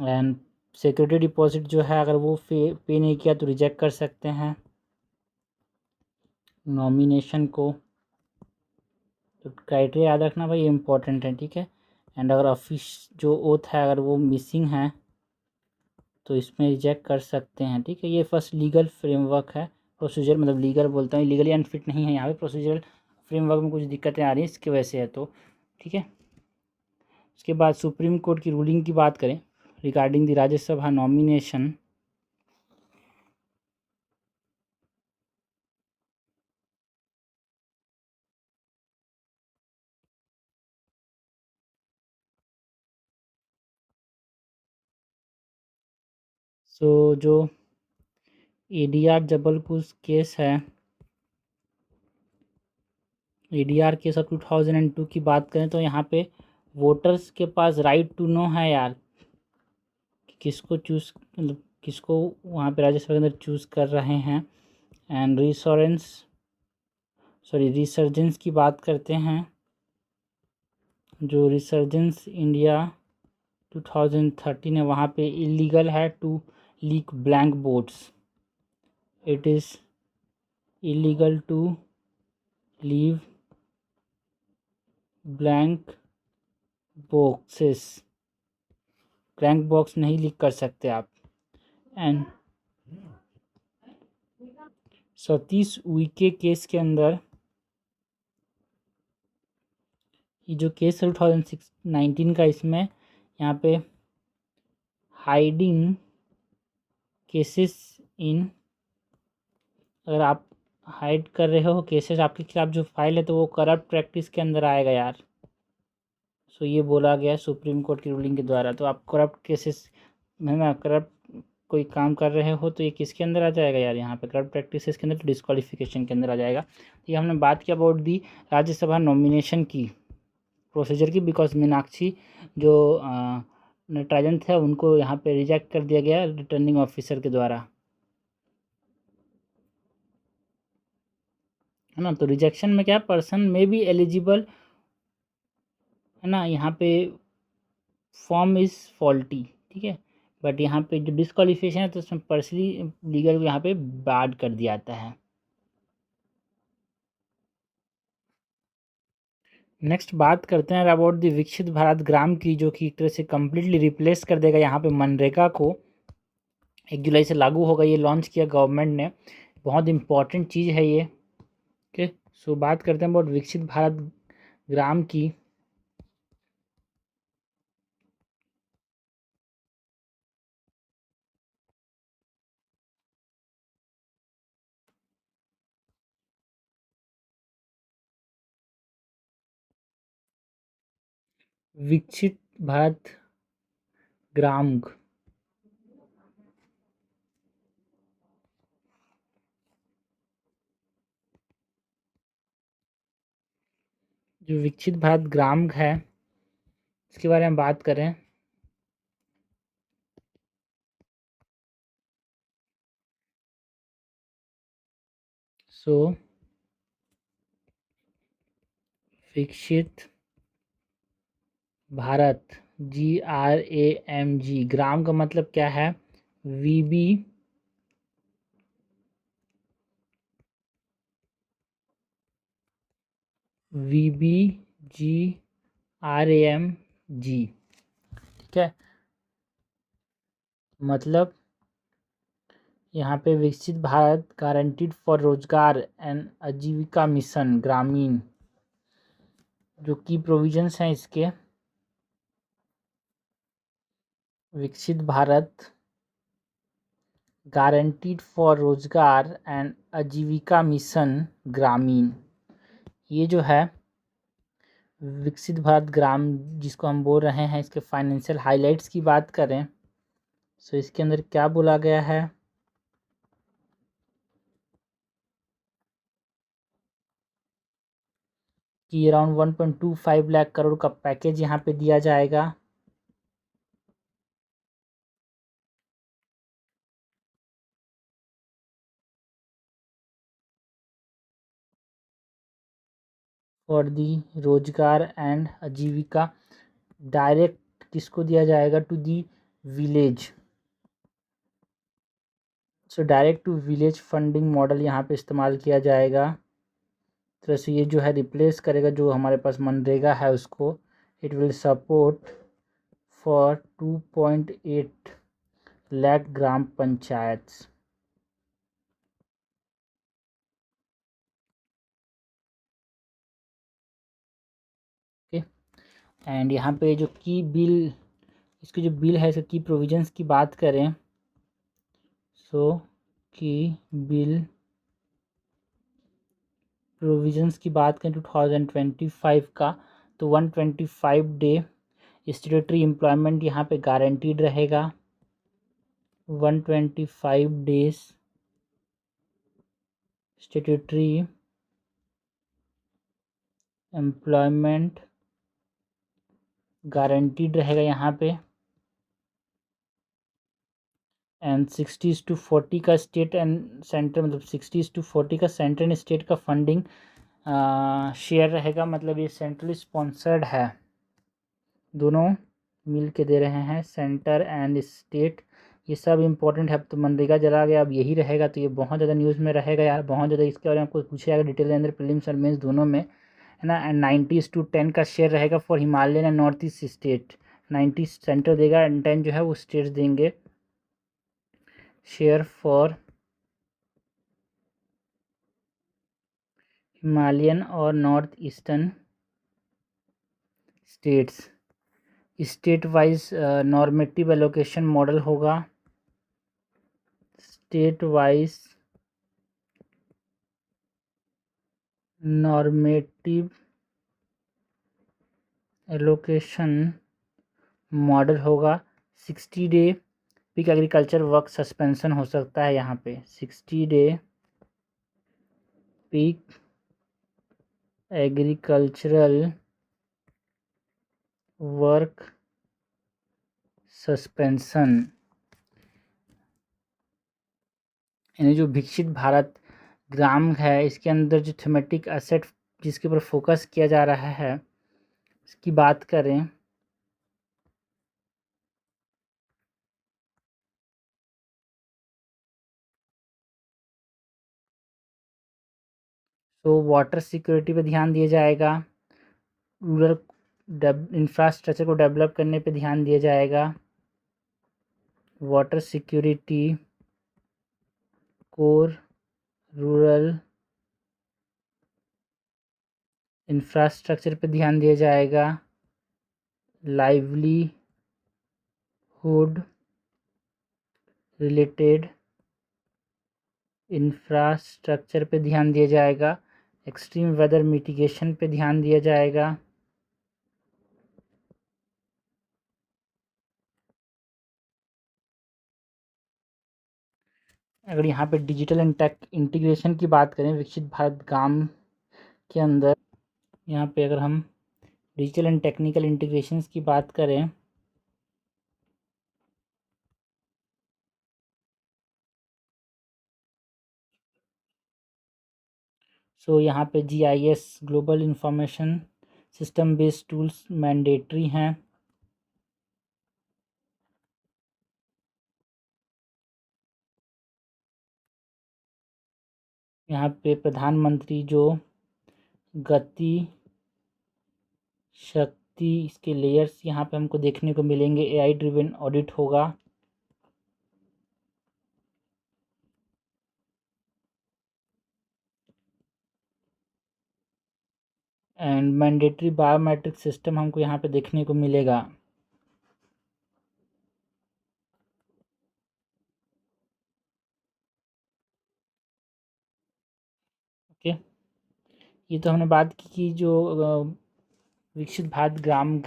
एंड सिक्योरिटी डिपॉजिट जो है अगर वो पे नहीं किया तो रिजेक्ट कर सकते हैं नॉमिनेशन को। तो क्राइटेरिया याद रखना भाई, ये इंपॉर्टेंट है, ठीक है। एंड अगर ऑफिस जो ओथ है अगर वो मिसिंग है तो इसमें रिजेक्ट कर सकते हैं, ठीक है। ये फर्स्ट लीगल फ्रेमवर्क है, प्रोसीजर मतलब लीगल बोलता हूँ, लीगली अनफिट नहीं है यहाँ पे, प्रोसीजरल फ्रेमवर्क में कुछ दिक्कतें आ रही हैं इसकी वजह से है, तो ठीक है। उसके बाद सुप्रीम कोर्ट की रूलिंग की बात करें रिगार्डिंग द राज्यसभा नॉमिनेशन, सो जो ADR जबलपुर केस है, ADR केस ऑफ 2002 की बात करें तो यहाँ पे वोटर्स के पास राइट टू नो है यार, कि किसको चूज़ मतलब किसको वहाँ पे राज्यसभा के अंदर चूज़ कर रहे हैं। एंड रिसर्जेंस की बात करते हैं, जो रिसर्जेंस इंडिया 2013 है, वहाँ पे इलीगल है to leak blank boards, it is illegal to leave blank boxes, blank box नहीं लीक कर सकते आप। एंड सतीश उइके केस के अंदर, ये जो केस है 2019 का, इसमें यहाँ पे हाइडिंग केसेस इन, अगर आप हाइड कर रहे हो केसेस आपके खिलाफ जो फाइल है तो वो करप्ट प्रैक्टिस के अंदर आएगा यार। सो ये बोला गया है सुप्रीम कोर्ट की रूलिंग के द्वारा, तो आप करप्ट केसेस है ना, करप्ट कोई काम कर रहे हो तो ये किसके अंदर आ जाएगा यार, यहाँ पे करप्ट प्रैक्टिसेस के अंदर, तो डिस्क्वालिफिकेशन के अंदर आ जाएगा। तो ये हमने बात किया अबाउट दी राज्यसभा नॉमिनेशन की प्रोसीजर की, बिकॉज मीनाक्षी जो नटराजन थे उनको यहाँ पे रिजेक्ट कर दिया गया रिटर्निंग ऑफिसर के द्वारा, है ना। तो रिजेक्शन में क्या, पर्सन में बी एलिजिबल, है ना, यहाँ पे फॉर्म इज़ फॉल्टी, ठीक है, बट यहाँ पे जो डिस्क्वालिफिकेशन है तो उसमें पर्सनली लीगल को यहाँ पे बार्ड कर दिया जाता है। नेक्स्ट बात करते हैं अबाउट द विकसित भारत ग्राम की, जो कि एक तरह से कम्प्लीटली रिप्लेस कर देगा यहाँ पे मनरेगा को, 1 जुलाई से लागू होगा, ये लॉन्च किया गवर्नमेंट ने, बहुत इंपॉर्टेंट चीज़ है ये, ओके। सो बात करते हैं अबाउट विकसित भारत ग्राम की। विकसित भारत ग्राम, जो विकसित भारत ग्राम है इसके बारे में बात करें, सो विकसित भारत, GRAMG, ग्राम का मतलब क्या है, VB VBGRAMG, ठीक है, मतलब यहाँ पे विकसित भारत गारंटीड फॉर रोजगार एंड आजीविका मिशन ग्रामीण, जो की प्रोविजंस हैं इसके, विकसित भारत गारंटीड फॉर रोजगार एंड आजीविका मिशन ग्रामीण, ये जो है विकसित भारत ग्राम जिसको हम बोल रहे हैं, इसके फाइनेंशियल हाइलाइट्स की बात करें तो इसके अंदर क्या बोला गया है कि अराउंड 1.25 लाख करोड़ का पैकेज यहाँ पे दिया जाएगा। फॉर दी रोजगार एंड आजीविका, डायरेक्ट किसको दिया जाएगा, to the village. So direct to village funding model यहाँ पे इस्तेमाल किया जाएगा। तो ऐसे ये जो है रिप्लेस करेगा जो हमारे पास मनरेगा है उसको। It will support for 2.8 lakh gram panchayat. Okay, and यहाँ पे जो की बिल, इसकी जो बिल है इसकी प्रोविजंस की बात करें सो की बिल प्रोविजंस की बात करें 2025 का, तो 125 डे स्टेटरी एम्प्लॉयमेंट यहाँ पे गारंटीड रहेगा। 125 डेज स्टेटरी एम्प्लॉयमेंट गारंटीड रहेगा यहाँ पे। एंड 60:40 का स्टेट एंड सेंटर, मतलब 60:40 का सेंटर एंड स्टेट का फंडिंग शेयर रहेगा, मतलब ये सेंट्रली स्पॉन्सर्ड है, दोनों मिल के दे रहे हैं सेंटर एंड स्टेट। ये सब इम्पोर्टेंट है। अब तो मनरेगा चला गया, अब यही रहेगा, तो ये बहुत ज़्यादा न्यूज़ में रहेगा यार, बहुत ज़्यादा इसके बारे में आपको पूछा जाएगा डिटेल के अंदर, प्रीलिम्स और मेंस दोनों में, है ना। एंड 90:10 का शेयर रहेगा for Himalayan and north east state. 90 centre देगा एंड 10 जो है वो स्टेट्स देंगे शेयर फॉर हिमालयन और north eastern states. State wise normative allocation model होगा, state wise normative allocation model होगा। 60 day peak agriculture work suspension हो सकता है यहाँ पे, 60 day peak agricultural work suspension. यानी जो विकसित भारत ग्राम है इसके अंदर जो थीमेटिक एसेट जिसके ऊपर फोकस किया जा रहा है इसकी बात करें तो वाटर सिक्योरिटी पे ध्यान दिया जाएगा, रूरल इंफ्रास्ट्रक्चर को डेवलप करने पे ध्यान दिया जाएगा, water security, core rural infrastructure पे ध्यान दिया जाएगा, लाइवलीहुड रिलेटेड इंफ्रास्ट्रक्चर पे ध्यान दिया जाएगा, एक्सट्रीम वेदर मिटिगेशन पे ध्यान दिया जाएगा, अगर यहाँ पे डिजिटल एंड टेक इंटीग्रेशन की बात करें विकसित भारत ग्राम के अंदर, यहाँ पे अगर हम डिजिटल एंड टेक्निकल इंटीग्रेशंस की बात करें सो यहाँ पे GIS global information system based tools mandatory हैं। यहाँ पे प्रधानमंत्री जो गति इसके लेयर्स यहाँ पे हमको देखने को मिलेंगे। AI ड्रिवन ऑडिट होगा। एंड मैंडेटरी बायोमेट्रिक सिस्टम हमको यहाँ पे देखने को मिलेगा। ओके, ये तो हमने बात की कि जो विकसित भारत ग्राम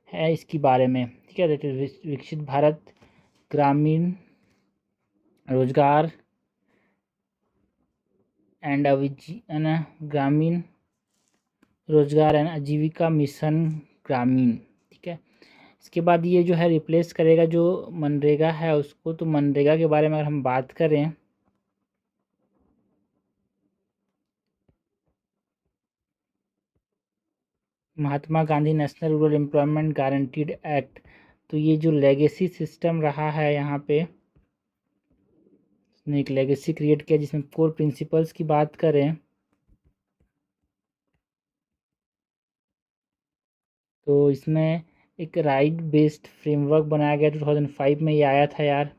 है इसकी बारे में, ठीक है। दैट इज विकसित भारत ग्रामीण रोजगार एंड ग्रामीण रोजगार एंड आजीविका मिशन ग्रामीण, ठीक है। इसके बाद ये जो है रिप्लेस करेगा जो मनरेगा है उसको। तो मनरेगा के बारे में अगर हम बात करें, Mahatma Gandhi national rural employment guaranteed act, तो ये जो लेगेसी सिस्टम रहा है यहाँ पे, उसने एक लेगेसी क्रिएट किया जिसमें कोर प्रिंसिपल्स की बात करें तो इसमें एक राइट बेस्ड फ्रेमवर्क बनाया गया। 2005 में ये आया था यार,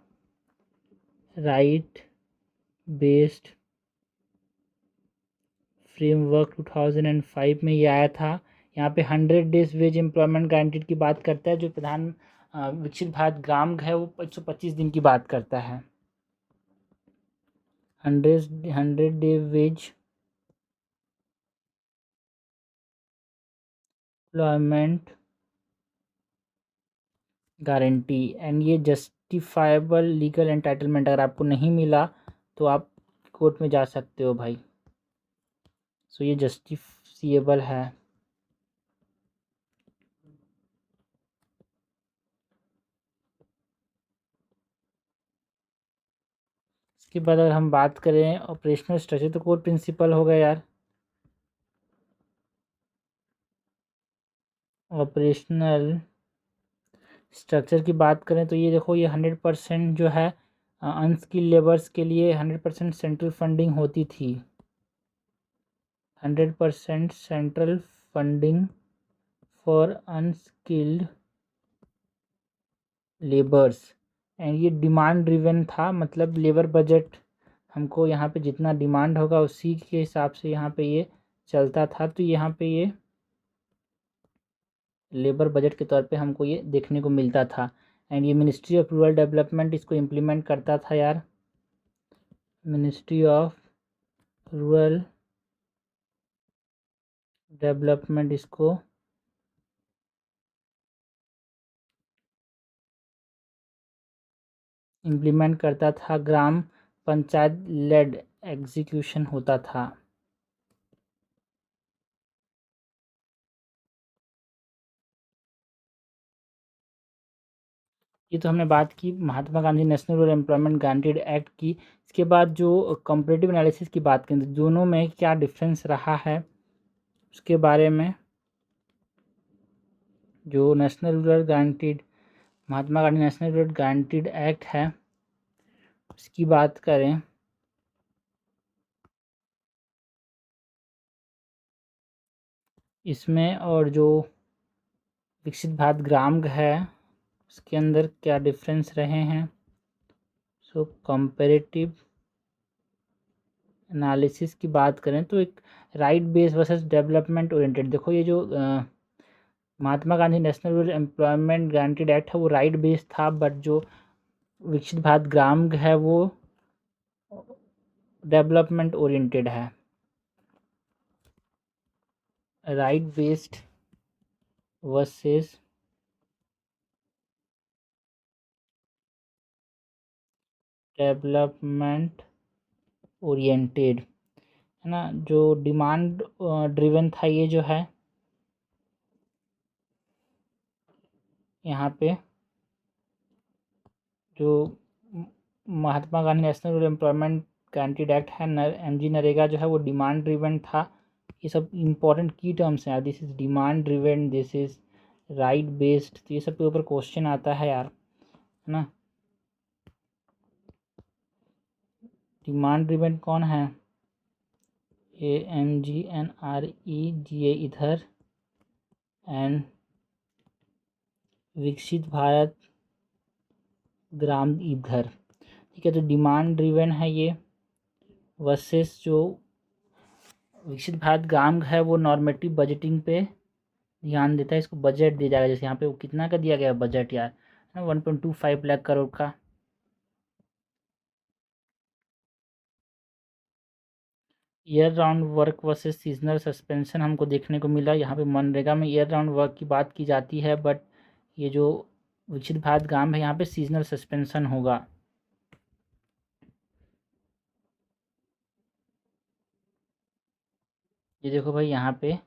राइट बेस्ड फ्रेमवर्क 2005 में ये आया था। यहाँ पे 100 डेज वेज एम्प्लॉयमेंट गारंटीड की बात करता है। जो प्रधान विकसित भारत ग्राम है वो 125 दिन की बात करता है। 100 day veg employment guarantee and ये जस्टिफाइबल लीगल एंटाइटलमेंट। अगर आपको नहीं मिला तो आप कोर्ट में जा सकते हो भाई। सो ये जस्टिफिएबल है। इसके बाद अगर हम बात करें ऑपरेशनल स्ट्रक्चर, तो कोर प्रिंसिपल होगा यार ऑपरेशनल स्ट्रक्चर की बात करें तो ये देखो, ये 100% जो है अनस्किल्ड लेबर्स के लिए 100% सेंट्रल फंडिंग होती थी। 100% central funding for unskilled labours and ये डिमांड ड्रिवन था। मतलब लेबर बजट हमको यहाँ पे जितना डिमांड होगा उसी के हिसाब से यहाँ पे ये चलता था। तो यहाँ पे ये लेबर बजट के तौर पे हमको ये देखने को मिलता था। एंड ये मिनिस्ट्री ऑफ रूरल डेवलपमेंट इसको इम्प्लीमेंट करता था यार। मिनिस्ट्री ऑफ रूरल डेवलपमेंट इसको इम्प्लीमेंट करता था। ग्राम पंचायत लेड एग्जीक्यूशन होता था। ये तो हमने बात की Mahatma Gandhi national rural employment guaranteed act की। इसके बाद जो कंपैरेटिव एनालिसिस की बात करें तो दोनों में क्या डिफरेंस रहा है उसके बारे में। जो national rural guaranteed Mahatma Gandhi national rural guaranteed act है उसकी बात करें इसमें, और जो विकसित भारत ग्राम है उसके अंदर क्या डिफरेंस रहे हैं। सो कंपैरेटिव एनालिसिस की बात करें तो एक right base versus development oriented. देखो ये जो Mahatma Gandhi national rural employment guaranteed act है वो राइट बेस्ड था, बट जो विकसित भारत ग्राम है वो डेवलपमेंट ओरिएंटेड है। Right based versus development oriented, है ना। जो डिमांड ड्रिवन था ये जो है यहाँ पे, जो Mahatma Gandhi national rural employment guaranteed act है MG नरेगा जो है वो डिमांड ड्रिवन था। ये सब इंपॉर्टेंट की टर्म्स हैं। This is demand driven, this is right based, तो ये सब के ऊपर क्वेश्चन आता है यार, है ना। डिमांड ड्रिवन कौन है, AMGNREGA इधर एंड विकसित भारत ग्राम घर, ठीक है। तो डिमांड ड्रिवन है ये, वर्सेस जो विकसित भारत ग्राम है वो नॉर्मेटिव बजटिंग पे ध्यान देता है। इसको बजट दिया जाएगा, जैसे यहाँ पे वो कितना का दिया गया बजट यार, 1.25 लाख करोड़ का। Year round work versus seasonal suspension हमको देखने को मिला। यहाँ पे मनरेगा में ईयर राउंड वर्क की बात की जाती है, बट ये जो विकसित भारत ग्राम है यहाँ पे सीजनल सस्पेंशन होगा। ये देखो भाई, यहाँ पे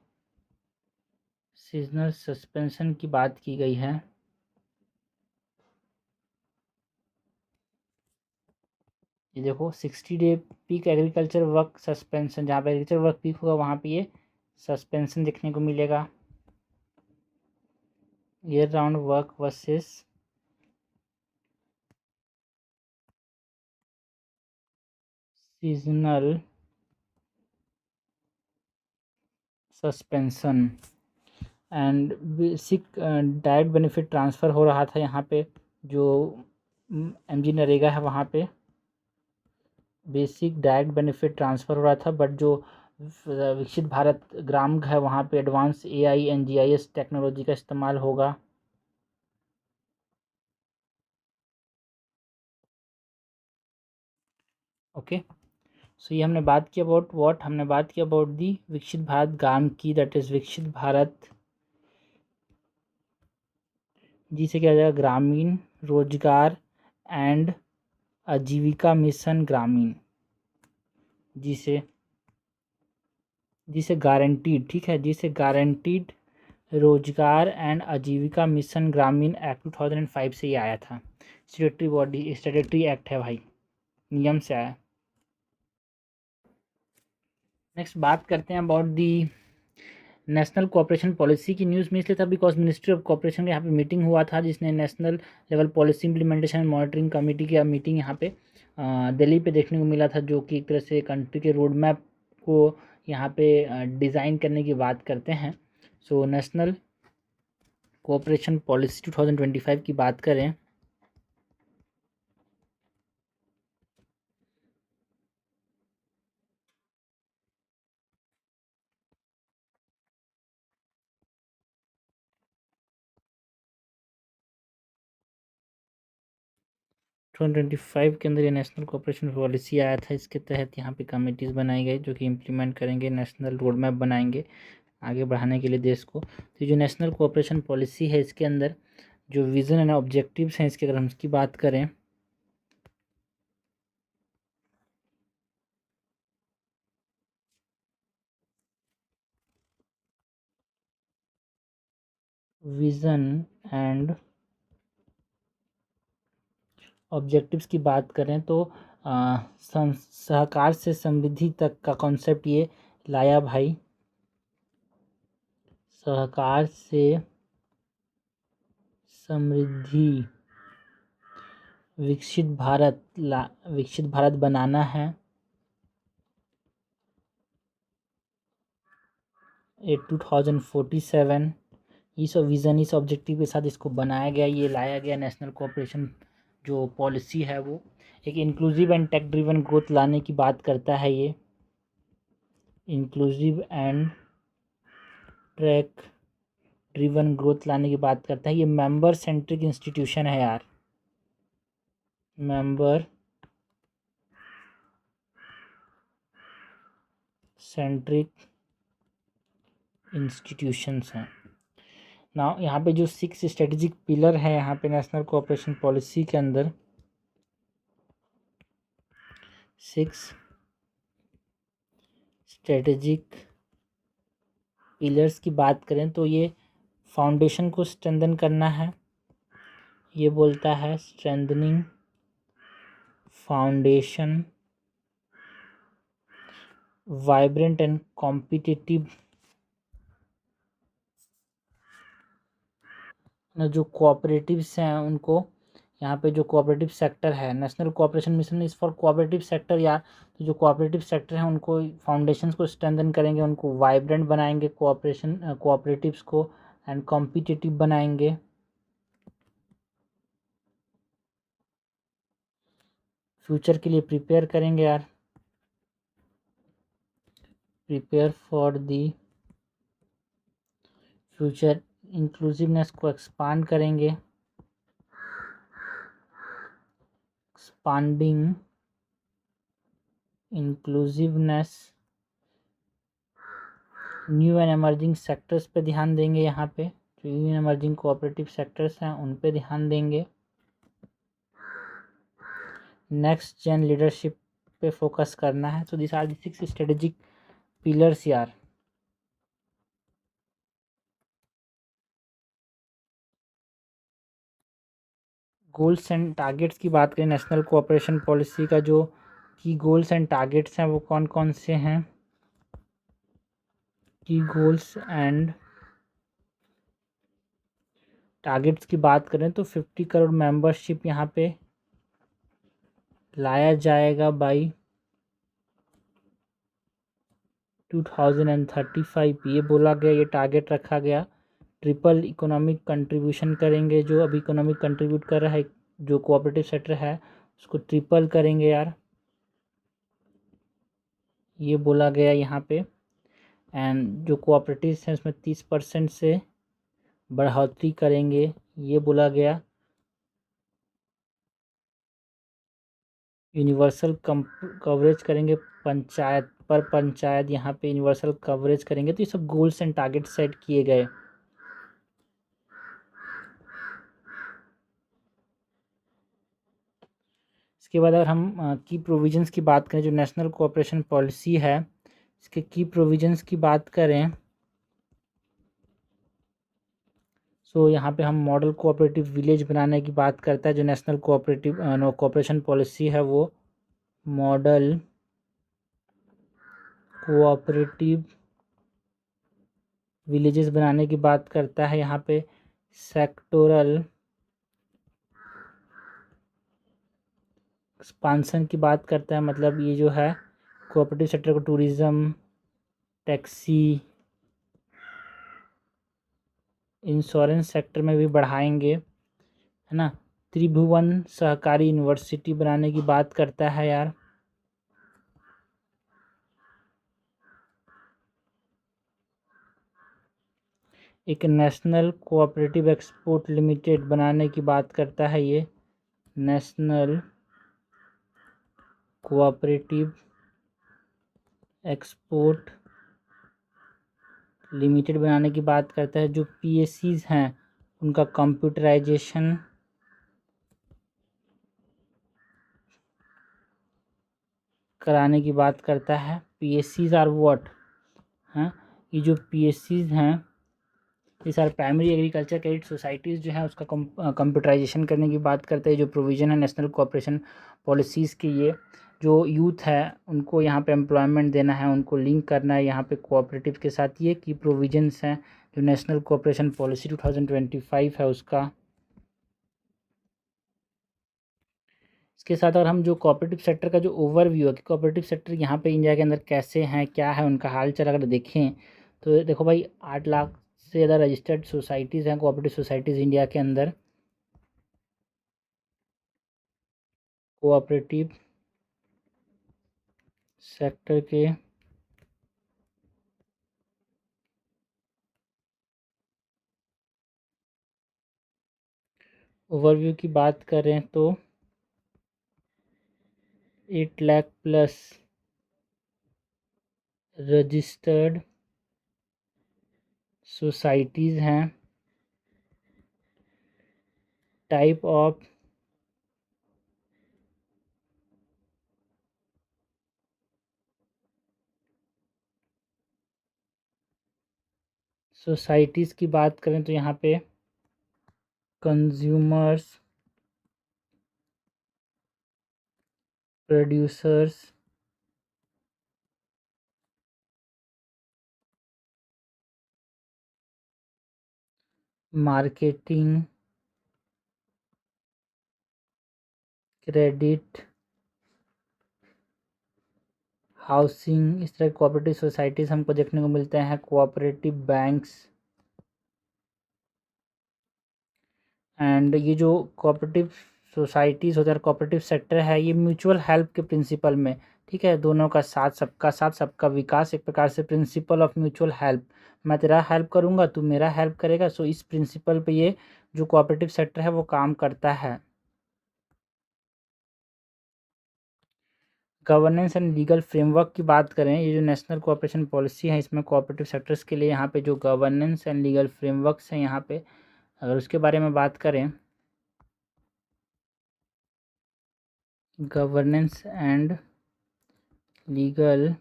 सीजनल सस्पेंशन की बात की गई है। ये देखो 60 day peak agriculture work suspension, जहाँ पे एग्रीकल्चर वर्क पीक होगा वहाँ पे ये सस्पेंशन देखने को मिलेगा। Year round work versus seasonal suspension and basic direct benefit transfer हो रहा था। यहाँ पे जो MG नरेगा है वहाँ पे बेसिक डायरेक्ट बेनिफिट ट्रांसफ़र हो रहा था, बट जो विकसित भारत ग्राम है वहाँ पे advance AI and GIS technology का इस्तेमाल होगा। ओके, सो ये हमने बात की अबाउट व्हाट, हमने बात की अबाउट दी विकसित भारत ग्राम की, दैट इज़ विकसित भारत, जिसे क्या जाएगा ग्रामीण रोजगार एंड आजीविका मिशन ग्रामीण, जिसे जिसे गारंटीड, ठीक है, जिसे गारंटीड रोजगार एंड आजीविका मिशन ग्रामीण एक्ट 2005 से ही आया था। स्टेटरी बॉडी, स्टेटरी एक्ट है भाई, नियम से आया। नेक्स्ट बात करते हैं about the national cooperation policy की। न्यूज़ में इसलिए था बिकॉज मिनिस्ट्री ऑफ कोऑपरेशन का यहाँ पे मीटिंग हुआ था, जिसने national level policy implementation and monitoring committee की मीटिंग यहाँ पे दिल्ली पे देखने को मिला था, जो कि एक तरह से कंट्री के रोड मैप को यहाँ पे डिज़ाइन करने की बात करते हैं। सो नेशनल कोऑपरेशन पॉलिसी 2025 की बात करें 2025 के अंदर ये नेशनल कोऑपरेशन पॉलिसी आया था। इसके तहत यहाँ पे कमेटीज़ बनाई गई जो कि इम्प्लीमेंट करेंगे, नेशनल रोड मैप बनाएंगे आगे बढ़ाने के लिए देश को। तो जो नेशनल कोऑपरेशन पॉलिसी है इसके अंदर जो विज़न एंड ऑब्जेक्टिव्स हैं इसके, अगर हम इसकी बात करें, विज़न एंड ऑब्जेक्टिव्स की बात करें तो सहकार से समृद्धि तक का कॉन्सेप्ट ये लाया भाई। सहकार से समृद्धि, विकसित भारत बनाना है। 2047 इस विज़न, इस ऑब्जेक्टिव के साथ इसको बनाया गया, ये लाया गया नेशनल कोऑपरेशन जो पॉलिसी है वो एक inclusive and tech driven growth लाने की बात करता है। ये inclusive and tech driven growth लाने की बात करता है। ये मेंबर सेंट्रिक इंस्टीट्यूशन है यार, मेंबर सेंट्रिक इंस्टीट्यूशंस हैं ना। यहाँ पे जो 6 स्ट्रेटेजिक पिलर है यहाँ पे नेशनल कोऑपरेशन पॉलिसी के अंदर, 6 स्ट्रेटेजिक पिलर्स की बात करें तो ये फाउंडेशन को स्ट्रेंथन करना है। ये बोलता है strengthening foundation, vibrant and competitive, जो कोऑपरेटिव्स हैं उनको, यहाँ पे जो कोऑपरेटिव सेक्टर है, national cooperation mission is for cooperative sector यार। तो जो कोऑपरेटिव सेक्टर है उनको फाउंडेशंस को स्ट्रेंथन करेंगे, उनको वाइब्रेंट बनाएंगे कोऑपरेटिव्स को, एंड कॉम्पिटिटिव बनाएंगे। फ्यूचर के लिए प्रिपेयर करेंगे यार, prepare for the future. Inclusiveness को एक्सपांड करेंगे, expanding inclusiveness. New and emerging sectors पे ध्यान देंगे, यहाँ पे जो new and emerging cooperative sectors हैं उन पे ध्यान देंगे। नेक्स्ट जेन लीडरशिप पे फोकस करना है। So this are the 6 strategic pillars यार। गोल्स एंड टारगेट्स की बात करें, नेशनल कोऑपरेशन पॉलिसी का जो की गोल्स एंड टारगेट्स हैं वो कौन कौन से हैं? की गोल्स एंड टारगेट्स की बात करें तो 50 करोड़ मेंबरशिप यहाँ पे लाया जाएगा बाई 2035, ये बोला गया, ये टारगेट रखा गया। ट्रिपल इकोनॉमिक कंट्रीब्यूशन करेंगे, जो अभी इकोनॉमिक कंट्रीब्यूट कर रहा है जो कोऑपरेटिव सेक्टर है उसको ट्रिपल करेंगे यार, ये बोला गया यहाँ पे। एंड जो कोऑपरेटिव हैं उसमें 30% से बढ़ोतरी करेंगे, ये बोला गया। यूनिवर्सल कवरेज करेंगे, पंचायत पर पंचायत यहाँ पे यूनिवर्सल कवरेज करेंगे। तो ये सब गोल्स एंड टारगेट सेट किए गए। इसके बाद अगर हम की प्रोविजंस की बात करें, जो नेशनल कोऑपरेशन पॉलिसी है इसके की प्रोविजंस की बात करें, सो यहाँ पे हम मॉडल कोऑपरेटिव विलेज बनाने की बात करता है। जो नेशनल कोऑपरेशन पॉलिसी है वो मॉडल कोऑपरेटिव विलेजेस बनाने की बात करता है। यहाँ पे सेक्टोरल एक्सपांसन की बात करता है, मतलब ये जो है कोऑपरेटिव सेक्टर को टूरिज़्म, टैक्सी, इंश्योरेंस सेक्टर में भी बढ़ाएंगे, है ना। त्रिभुवन सहकारी यूनिवर्सिटी बनाने की बात करता है यार। एक नेशनल कोऑपरेटिव एक्सपोर्ट लिमिटेड बनाने की बात करता है, ये नेशनल कोऑपरेटिव एक्सपोर्ट लिमिटेड बनाने की बात करता है। जो पीएससीज हैं उनका कंप्यूटराइजेशन कराने की बात करता है। पीएससीज आर व्हाट, हैं ये जो पीएससीज हैं ये सारे प्राइमरी एग्रीकल्चर क्रेडिट सोसाइटीज़ जो है उसका कंप्यूटराइजेशन करने की बात करते हैं। जो प्रोविज़न है नेशनल कोऑपरेशन पॉलिसीज़ के, ये जो यूथ है उनको यहाँ पे एम्प्लॉयमेंट देना है, उनको लिंक करना है यहाँ पे कोऑपरेटिव के साथ, ये की प्रोविजंस हैं जो नेशनल कोऑपरेशन पॉलिसी 2025 है उसका। इसके साथ अगर हम जो कोऑपरेटिव सेक्टर का जो ओवरव्यू है कि कोऑपरेटिव सेक्टर यहाँ पे इंडिया के अंदर कैसे हैं, क्या है उनका हाल चाल, अगर देखें तो देखो भाई 8 लाख से ज़्यादा रजिस्टर्ड सोसाइटीज़ हैं, कोऑपरेटिव सोसाइटीज़ इंडिया के अंदर। कोऑपरेटिव सेक्टर के ओवरव्यू की बात करें तो 8 लाख प्लस रजिस्टर्ड सोसाइटीज़ हैं। टाइप ऑफ सोसाइटीज़ की बात करें तो यहाँ पे consumers, producers, marketing, credit, housing, इस तरह कोऑपरेटिव सोसाइटीज़ हमको देखने को मिलते हैं। कोऑपरेटिव बैंक्स, एंड ये जो कोऑपरेटिव सोसाइटीज़ होता है, कोऑपरेटिव सेक्टर है, ये म्यूचुअल हेल्प के प्रिंसिपल में, ठीक है, दोनों का साथ सबका विकास, एक प्रकार से प्रिंसिपल ऑफ म्यूचुअल हेल्प, मैं तेरा हेल्प करूँगा, तू मेरा हेल्प करेगा। सो इस प्रिंसिपल पे ये जो कोऑपरेटिव सेक्टर है वो काम करता है। गवर्नेंस एंड लीगल फ्रेमवर्क की बात करें, ये जो नेशनल कोऑपरेशन पॉलिसी है इसमें कोऑपरेटिव सेक्टर्स के लिए यहाँ पे जो गवर्नेंस एंड लीगल फ्रेमवर्क्स हैं यहाँ पे, अगर उसके बारे में बात करें, गवर्नेंस एंड लीगल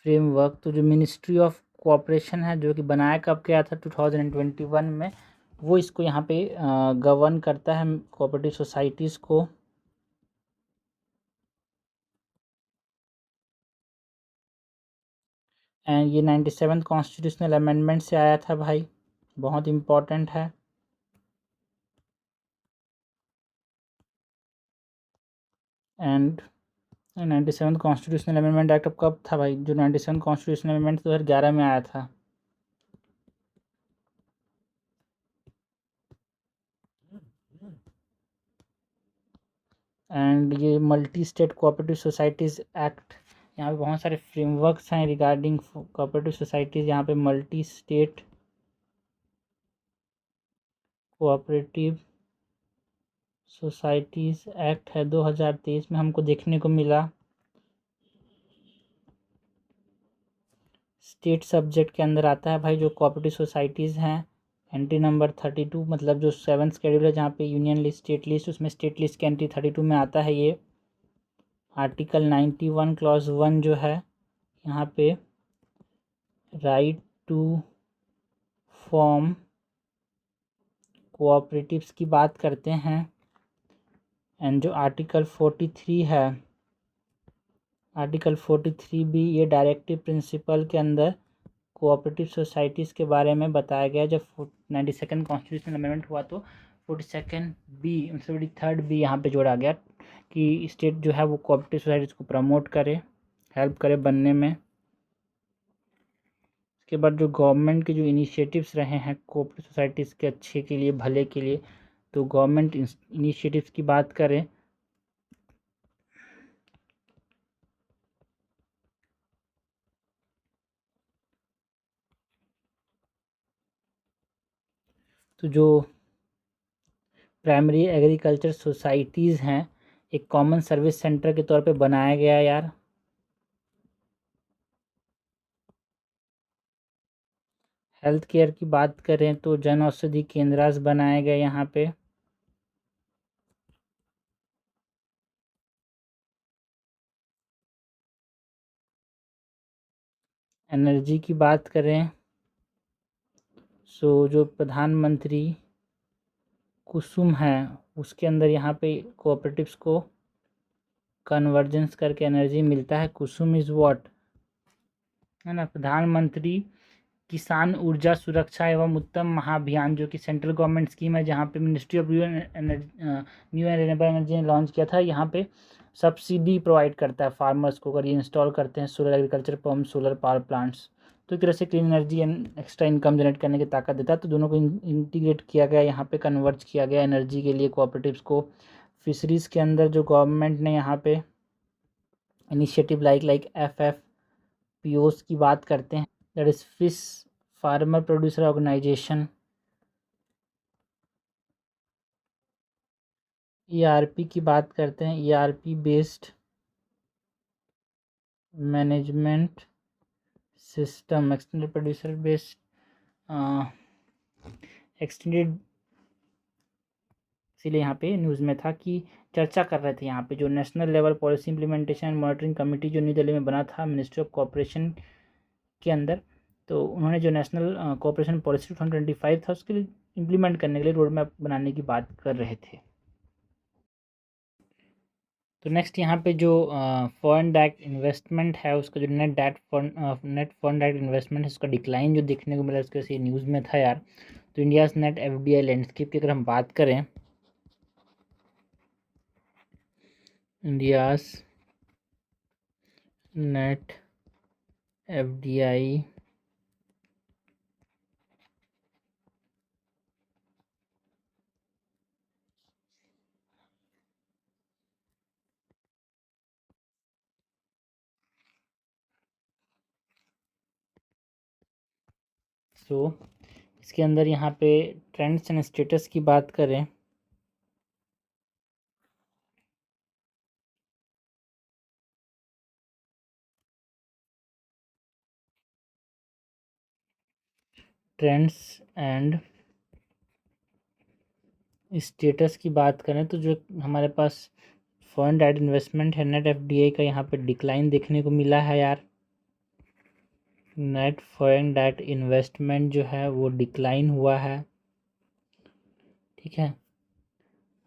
फ्रेमवर्क, तो जो मिनिस्ट्री ऑफ कोऑपरेशन है जो कि बनाया कब गया था 2021 में, वो इसको यहाँ पे गवर्न करता है कोऑपरेटिव सोसाइटीज़ को। एंड ये 97th कॉन्स्टिट्यूशनल अमेंडमेंट से आया था भाई, बहुत इम्पॉर्टेंट है। And 97th constitutional amendment act अब कब था भाई, जो 97th कॉन्स्टिट्यूशनल अमेंडमेंट 2011 में आया था। एंड ये multi state cooperative societies act, यहाँ पे बहुत सारे फ्रेमवर्क्स हैं रिगार्डिंग कोऑपरेटिव सोसाइटीज़, यहाँ पे multi state cooperative societies act है 2023 में हमको देखने को मिला। स्टेट सब्जेक्ट के अंदर आता है भाई जो कोऑपरेटिव सोसाइटीज़ हैं, एंट्री नंबर 32, मतलब जो 7th शेड्यूल है जहाँ पे यूनियन लिस्ट स्टेट लिस्ट, उसमें स्टेट लिस्ट के एंट्री 32 में आता है ये। आर्टिकल 91 क्लॉज 1 जो है यहाँ पे राइट टू फॉर्म कोऑपरेटिव्स की बात करते हैं। एंड जो आर्टिकल 43 है, आर्टिकल 43 भी ये डायरेक्टिव प्रिंसिपल के अंदर कोऑपरेटिव सोसाइटीज़ के बारे में बताया गया। जब 92nd कॉन्स्टिट्यूशनल अमेंडमेंट हुआ तो 42nd बी, 43rd बी यहाँ पे जोड़ा गया कि स्टेट जो है वो कोऑपरेटिव सोसाइटीज़ को प्रमोट करे, हेल्प करे बनने में। उसके बाद जो गवर्नमेंट के जो इनिशिएटिव्स रहे हैं कोऑपरेटिव सोसाइटीज़ के अच्छे के लिए, भले के लिए, तो गवर्नमेंट इनिशिएटिव्स की बात करें तो जो प्राइमरी एग्रीकल्चर सोसाइटीज़ हैं एक कॉमन सर्विस सेंटर के तौर पे बनाया गया यार। हेल्थ केयर की बात करें तो जन औषधि केंद्र बनाए गए यहाँ पे। एनर्जी की बात करें सो जो प्रधानमंत्री कुसुम है उसके अंदर यहाँ पे कोऑपरेटिव्स को कन्वर्जेंस करके एनर्जी मिलता है। कुसुम इज़ व्हाट, है ना, प्रधानमंत्री किसान ऊर्जा सुरक्षा एवं उत्तम महाअभियान, जो कि सेंट्रल गवर्नमेंट स्कीम है जहाँ पे ministry of new and renewable energy ने लॉन्च किया था। यहाँ पे सब्सिडी प्रोवाइड करता है फार्मर्स को अगर ये इंस्टॉल करते हैं solar agriculture pump, solar power plants, तो एक तरह से clean energy and extra income generate करने की ताकत देता है। तो दोनों को इंटीग्रेट किया गया, यहाँ पे कन्वर्ज किया गया एनर्जी के लिए कोऑपरेटिव्स को। फिशरीज़ के अंदर जो गवर्नमेंट ने यहाँ पे इनिशिएटिव लाइक FFPOs की बात करते हैं, that is fish farmer producer organisation. ERP की बात करते हैं, ERP based management system, extended producer based extended, इसीलिए यहाँ पे न्यूज़ में था कि चर्चा कर रहे थे यहाँ पे जो national level policy implementation and monitoring committee जो न्यू दिल्ली में बना था मिनिस्ट्री ऑफ कोऑपरेशन के अंदर, तो उन्होंने जो नेशनल कोऑपरेशन पॉलिसी 2025 था उसके लिए इम्प्लीमेंट करने के लिए रोड मैप बनाने की बात कर रहे थे। तो नेक्स्ट यहाँ पे जो फॉरेन डायरेक्ट इन्वेस्टमेंट है उसका जो नेट फॉरेन डायरेक्ट इन्वेस्टमेंट है उसका डिक्लाइन जो देखने को मिला उसके वैसे न्यूज़ में था यार। तो इंडियाज़ नेट FDI लैंडस्केप की अगर हम बात करें, इंडियाज़ नेट FDI सो इसके अंदर यहाँ पे ट्रेंड्स एंड स्टेटस की बात करें ट्रेंड्स एंड स्टेटस की बात करें तो जो हमारे पास फॉरेन डायरेक्ट इन्वेस्टमेंट है, नेट एफडीआई का यहाँ पे डिक्लाइन देखने को मिला है यार। नेट फॉरेन डायरेक्ट इन्वेस्टमेंट जो है वो डिक्लाइन हुआ है, ठीक है।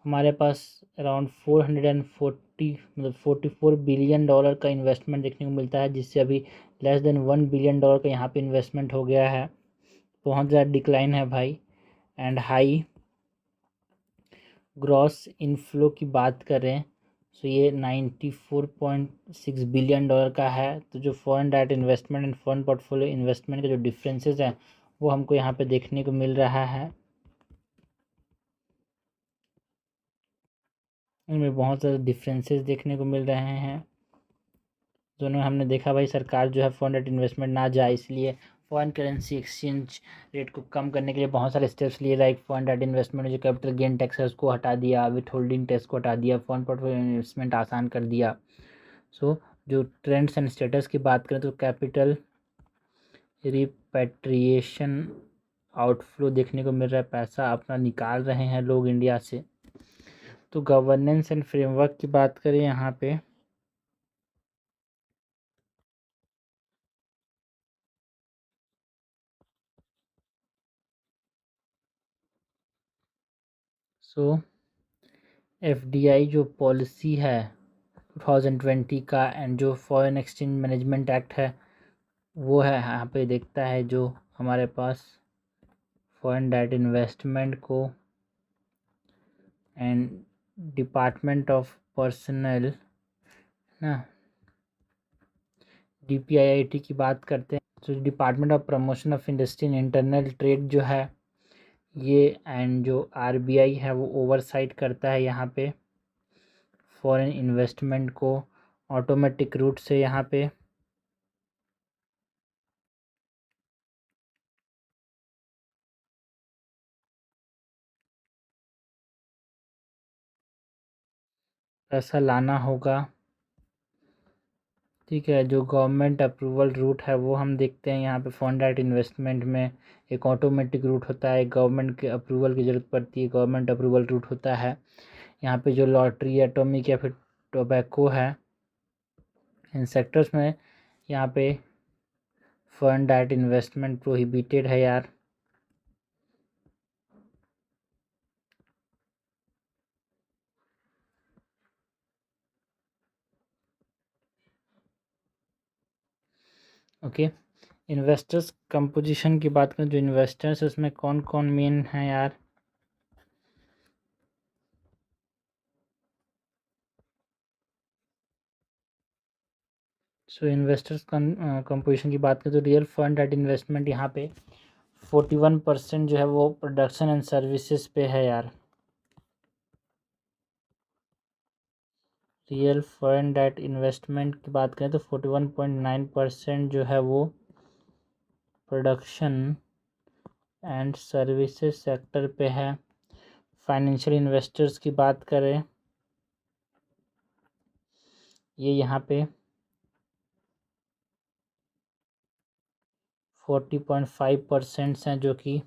हमारे पास अराउंड 440 मतलब $44 बिलियन का इन्वेस्टमेंट देखने को मिलता है, जिससे अभी लेस देन $1 बिलियन का यहाँ पे इन्वेस्टमेंट हो गया है। बहुत ज़्यादा डिक्लाइन है भाई। एंड हाई ग्रॉस इनफ्लो की बात करें तो ये $94.6 बिलियन का है। तो जो foreign direct investment and foreign portfolio investment के जो डिफरेंसेस हैं वो हमको यहाँ पे देखने को मिल रहा है। इनमें बहुत सारे डिफरेंसेस देखने को मिल रहे हैं। दोनों हमने देखा भाई, सरकार जो है फॉरेन डायरेक्ट इन्वेस्टमेंट ना जाए इसलिए फॉरेन करेंसी एक्सचेंज रेट को कम करने के लिए बहुत सारे स्टेप्स लिए, लाइक फॉरेन डायरेक्ट इन्वेस्टमेंट जो कैपिटल गेन टैक्स है उसको हटा दिया, विथ होल्डिंग टैक्स को हटा दिया, फॉरेन पोर्टफोलियो इन्वेस्टमेंट आसान कर दिया। सो जो ट्रेंड्स एंड स्टेटस की बात करें तो कैपिटल रिपेट्रिएशन आउटफ्लो देखने को मिल रहा है, पैसा अपना निकाल रहे हैं लोग इंडिया से। तो गवर्नेंस एंड फ्रेमवर्क की बात करें यहाँ पे सो एफडीआई जो पॉलिसी है 2020 का एंड जो फॉरेन एक्सचेंज मैनेजमेंट एक्ट है वो है यहाँ पे देखता है जो हमारे पास फॉरेन डायरेक्ट इन्वेस्टमेंट को एंड डिपार्टमेंट ऑफ पर्सनल ना डीपीआईआईटी की बात करते हैं तो department of promotion of industry and internal trade जो है ये एंड जो आरबीआई है वो ओवरसाइट करता है यहाँ पे फॉरेन इन्वेस्टमेंट को ऑटोमेटिक रूट से यहाँ पे पैसा लाना होगा, ठीक है। जो गवर्नमेंट अप्रूवल रूट है वो हम देखते हैं यहाँ पे फॉरेन डायरेक्ट इन्वेस्टमेंट में एक ऑटोमेटिक रूट होता है, गवर्नमेंट के अप्रूवल की ज़रूरत पड़ती है, गवर्नमेंट अप्रूवल रूट होता है। यहाँ पे जो लॉटरी एटॉमिक या फिर टोबैको है इन सेक्टर्स में यहाँ पे फॉरेन डायरेक्ट इन्वेस्टमेंट प्रोहिबिटेड है यार। ओके, इन्वेस्टर्स कंपोजिशन की बात करें, जो इन्वेस्टर्स उसमें कौन कौन मेन हैं यार। सो इन्वेस्टर्स कंपोजिशन की बात करें तो रियल फंड डायरेक्ट इन्वेस्टमेंट यहाँ पे 41% जो है वो प्रोडक्शन एंड सर्विसेज पे है यार। रियल फॉरेन डायरेक्ट इन्वेस्टमेंट की बात करें तो 41.9% जो है वो प्रोडक्शन एंड सर्विसेज सेक्टर पे है। फाइनेंशियल इन्वेस्टर्स की बात करें ये यहाँ पे 40.5% हैं जो कि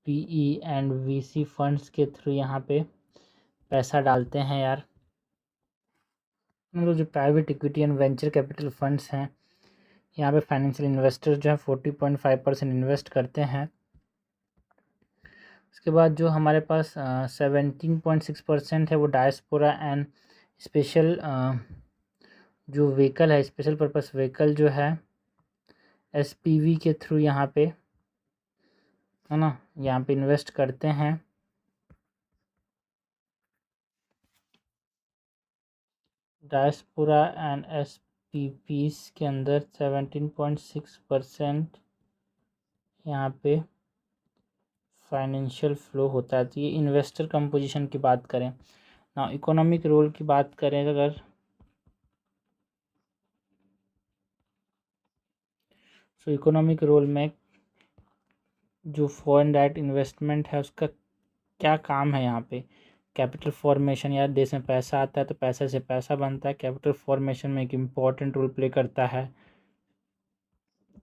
पीई एंड वीसी फंड्स के थ्रू यहाँ पे पैसा डालते हैं यार। मतलब जो private equity and venture capital funds हैं यहाँ पे फाइनेंशियल इन्वेस्टर्स जो है 40.5% इन्वेस्ट करते हैं। उसके बाद जो हमारे पास 17.6% है वो डायस्पोरा एंड स्पेशल जो व्हीकल है, स्पेशल पर्पस व्हीकल जो है एसपीवी के थ्रू यहाँ पे है ना, यहाँ पे इन्वेस्ट करते हैं। डायस्पोरा एंड एसपीपीस के अंदर 17.6% यहाँ पे फाइनेंशियल फ्लो होता है। तो ये इन्वेस्टर कंपोजिशन की बात करें ना। इकोनॉमिक रोल की बात करें अगर सो इकोनॉमिक रोल में जो फॉरेन डायरेक्ट इन्वेस्टमेंट है उसका क्या काम है यहाँ पे? कैपिटल फॉर्मेशन, यार देश में पैसा आता है तो पैसे से पैसा बनता है, कैपिटल फॉर्मेशन में एक इम्पॉर्टेंट रोल प्ले करता है,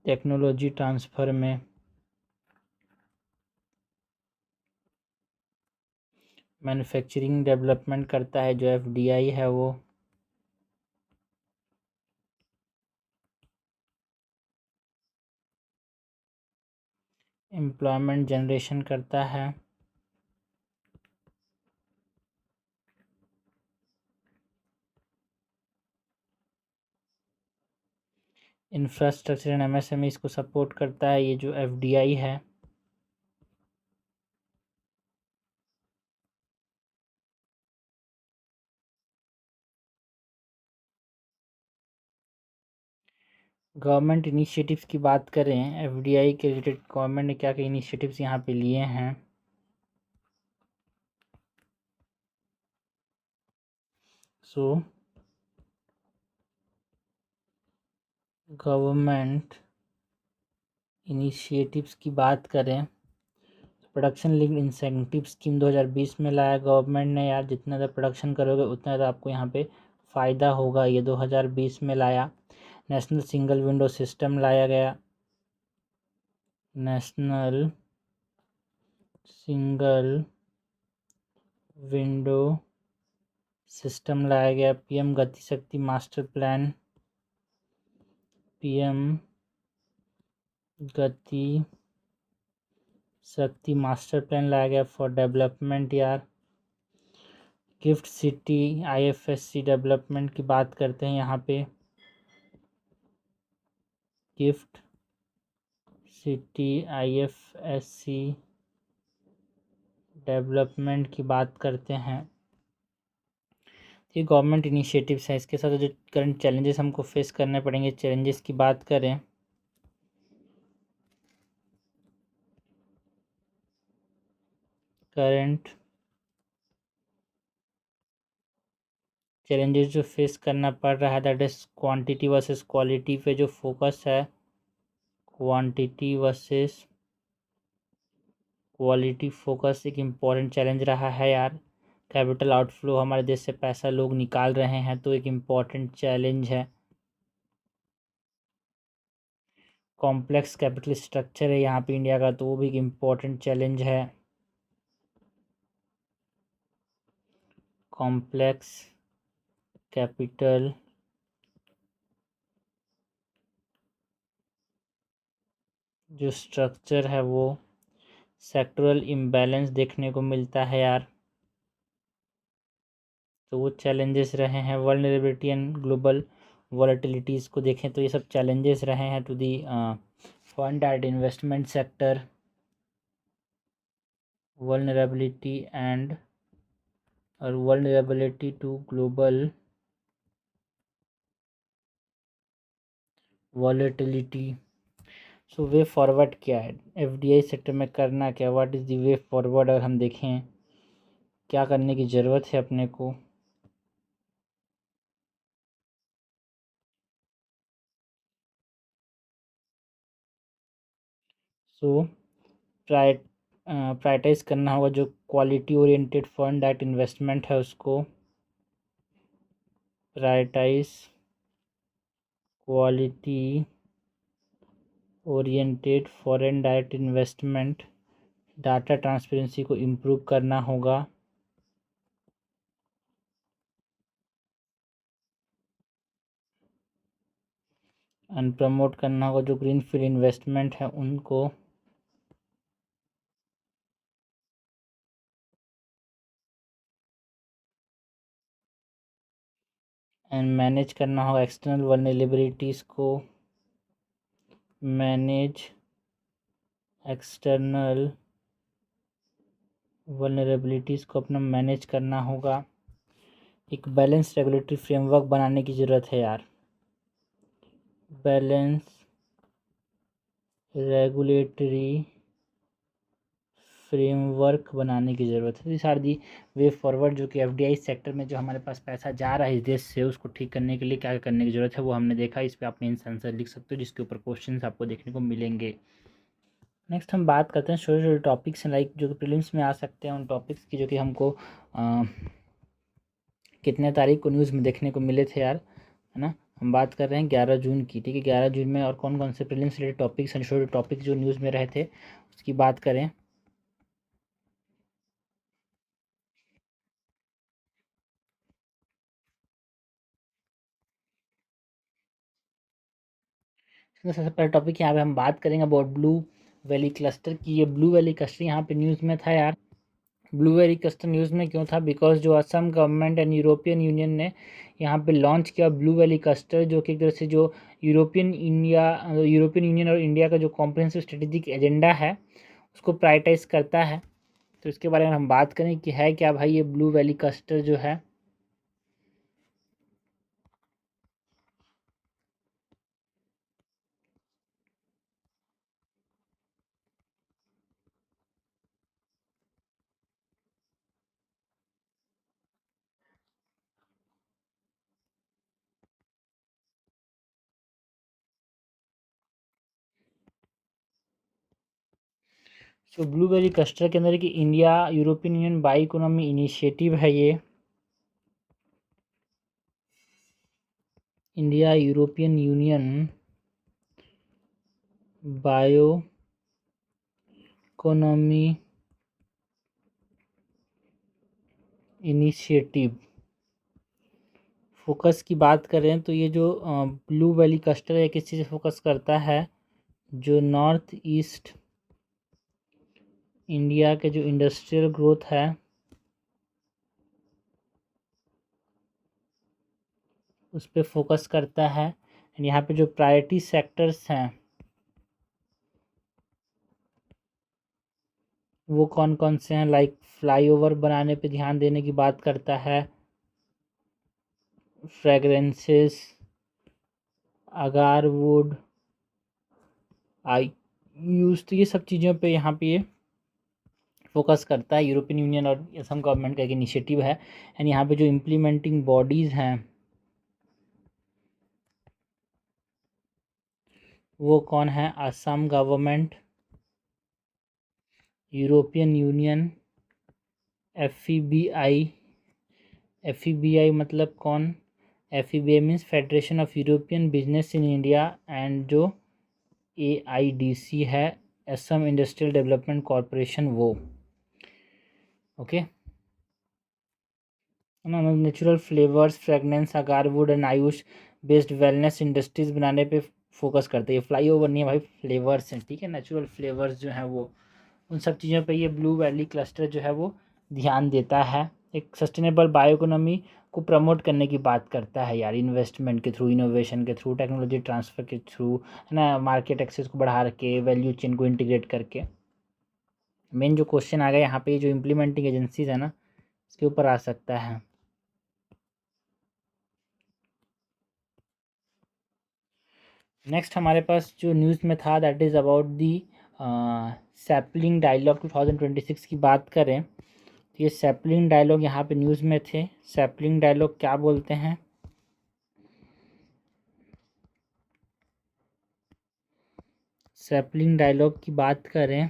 टेक्नोलॉजी ट्रांसफ़र में, मैन्युफैक्चरिंग डेवलपमेंट करता है जो एफडीआई है वो, एम्प्लॉयमेंट जनरेशन करता है, इंफ्रास्ट्रक्चर एंड एमएसएमई इसको सपोर्ट करता है ये जो एफडीआई है। गवर्नमेंट इनिशिएटिव्स की बात करें, एफडीआई के रिलेटेड गवर्नमेंट ने क्या क्या इनिशिएटिव्स यहाँ पे लिए हैं? सो गवर्नमेंट इनिशिएटिव्स की बात करें, प्रोडक्शन लिंक्ड इंसेंटिव स्कीम 2020 में लाया गवर्नमेंट ने। यार जितना ज़्यादा प्रोडक्शन करोगे उतना ज़्यादा आपको यहाँ पे फ़ायदा होगा, ये 2020 में लाया। नेशनल सिंगल विंडो सिस्टम लाया गया, नेशनल सिंगल विंडो सिस्टम लाया गया। पीएम गति शक्ति मास्टर प्लान, पीएम गति शक्ति मास्टर प्लान लाया गया फॉर डेवलपमेंट। यार गिफ्ट सिटी आईएफएससी डेवलपमेंट की बात करते हैं यहाँ पे, गिफ्ट सिटी आईएफएससी डेवलपमेंट की बात करते हैं। ये गवर्नमेंट इनिशिएटिव्स हैं, इसके साथ जो करंट चैलेंजेस हमको फेस करने पड़ेंगे, चैलेंजेस की बात करें, करंट चैलेंजेस जो फेस करना पड़ रहा है that is quantity versus quality पे जो फोकस है, क्वांटिटी वर्सेस क्वालिटी फोकस एक इम्पॉर्टेंट चैलेंज रहा है। यार कैपिटल आउटफ्लो, हमारे देश से पैसा लोग निकाल रहे हैं तो एक इम्पॉर्टेंट चैलेंज है। कॉम्प्लेक्स कैपिटल स्ट्रक्चर है यहाँ पे इंडिया का, तो वो भी एक इम्पॉर्टेंट चैलेंज है। कॉम्प्लेक्स कैपिटल जो स्ट्रक्चर है वो सेक्टरल इम्बैलेंस देखने को मिलता है यार, तो वो चैलेंजेस रहे हैं। वल्नरेबिलिटी एंड ग्लोबल वॉलेटिलिटीज़ को देखें तो ये सब चैलेंजेस रहे हैं to the foreign direct investment sector, vulnerability and और vulnerability to global volatility. So way forward क्या है एफडीआई सेक्टर में, करना क्या, what is the way forward? अगर हम देखें क्या करने की ज़रूरत है अपने को, सो प्रायोरिटाइज करना होगा जो quality oriented fund direct investment है उसको, prioritise quality oriented foreign direct investment, data transparency को इम्प्रूव करना होगा, एंड प्रमोट करना होगा जो ग्रीन फील्ड इन्वेस्टमेंट है उनको, एंड मैनेज करना होगा एक्सटर्नल वल्नरेबिलिटीज़ को, मैनेज एक्सटर्नल वल्नरेबिलिटीज़ को अपना मैनेज करना होगा। एक बैलेंस रेगुलेटरी फ्रेमवर्क बनाने की ज़रूरत है यार, बैलेंस रेगुलेटरी फ्रेमवर्क बनाने की ज़रूरत है। This are the way forward, जो कि एफडीआई सेक्टर में जो हमारे पास पैसा जा रहा है इस देश से, उसको ठीक करने के लिए क्या करने की ज़रूरत है वो हमने देखा। इस पर आप मेन आंसर लिख सकते हो, जिसके ऊपर क्वेश्चन आपको देखने को मिलेंगे। नेक्स्ट हम बात करते हैं छोटे छोटे टॉपिक्स हैं, लाइक जो कि प्रीलिम्स में आ सकते हैं, उन टॉपिक्स की जो कि हमको कितने तारीख को न्यूज़ में देखने को मिले थे यार, है ना। हम बात कर रहे हैं 11 जून की, ठीक है। 11 जून में और कौन कौन से प्रीलिम्स रिलेटेड टॉपिक्स हैं, छोटे टॉपिक्स जो न्यूज़ में रहे थे उसकी बात करें। सबसे पहला टॉपिक यहाँ पे हम बात करेंगे अबाउट ब्लू वैली क्लस्टर की। ये ब्लू वैली क्लस्टर यहाँ पे न्यूज़ में था यार। ब्लू वैली क्लस्टर न्यूज़ में क्यों था? बिकॉज जो Assam government and European union ने यहाँ पे लॉन्च किया ब्लू वैली क्लस्टर, जो कि एक तरह से जो यूरोपियन यूनियन और इंडिया का जो कॉम्प्रिहेंसिव स्ट्रेटेजिक एजेंडा है उसको प्रायोरिटाइज करता है। तो इसके बारे में हम बात करें कि है क्या भाई ये ब्लू वैली क्लस्टर जो है। सो ब्लू वैली क्लस्टर के अंदर कि India European union by economy initiative है ये। India European union bio economy initiative focus की बात करें तो ये जो ब्लू वैली क्लस्टर है किस चीज़ से फोकस करता है? जो नॉर्थ ईस्ट इंडिया के जो इंडस्ट्रियल ग्रोथ है उस पर फोकस करता है। एंड यहाँ पे जो प्रायोरिटी सेक्टर्स हैं वो कौन कौन से हैं? लाइक फ्लाईओवर बनाने पे ध्यान देने की बात करता है, fragrances, agar would, I use, तो ये सब चीज़ों पे यहाँ पे ये फोकस करता है। यूरोपियन यूनियन और असम गवर्नमेंट का एक इनिशिएटिव है। एंड यहाँ पे जो इम्प्लीमेंटिंग बॉडीज़ हैं वो कौन है? Assam government, European Union, FEBI। FEBI मतलब कौन? FEBI means Federation of European Business in India, and जो AIDC है असम इंडस्ट्रियल डेवलपमेंट कॉरपोरेशन, वो ओके ना। Natural flavours, fragrance, agarwood and AYUSH based wellness industries बनाने पे फोकस करते हैं। फ्लाई ओवर नहीं है भाई, फ्लेवर्स हैं, ठीक है। नेचुरल फ्लेवर्स जो हैं वो, उन सब चीज़ों पे ये ब्लू वैली क्लस्टर जो है वो ध्यान देता है। एक सस्टेनेबल बायो इकोनॉमी को प्रमोट करने की बात करता है यार, इन्वेस्टमेंट के थ्रू, इनोवेशन के थ्रू, टेक्नोलॉजी ट्रांसफ़र के थ्रू, है ना, मार्केट एक्सेस को बढ़ा के, वैल्यू चेन को इंटीग्रेट करके। मेन जो क्वेश्चन आ गया यहाँ पे जो इम्प्लीमेंटिंग एजेंसीज है ना, इसके ऊपर आ सकता है। नेक्स्ट हमारे पास जो न्यूज़ में था that is about the sapling dialogue 2026 की बात करें तो ये सैपलिंग डायलॉग यहाँ पे न्यूज़ में थे। सैपलिंग डायलॉग क्या बोलते हैं? सैपलिंग डायलॉग की बात करें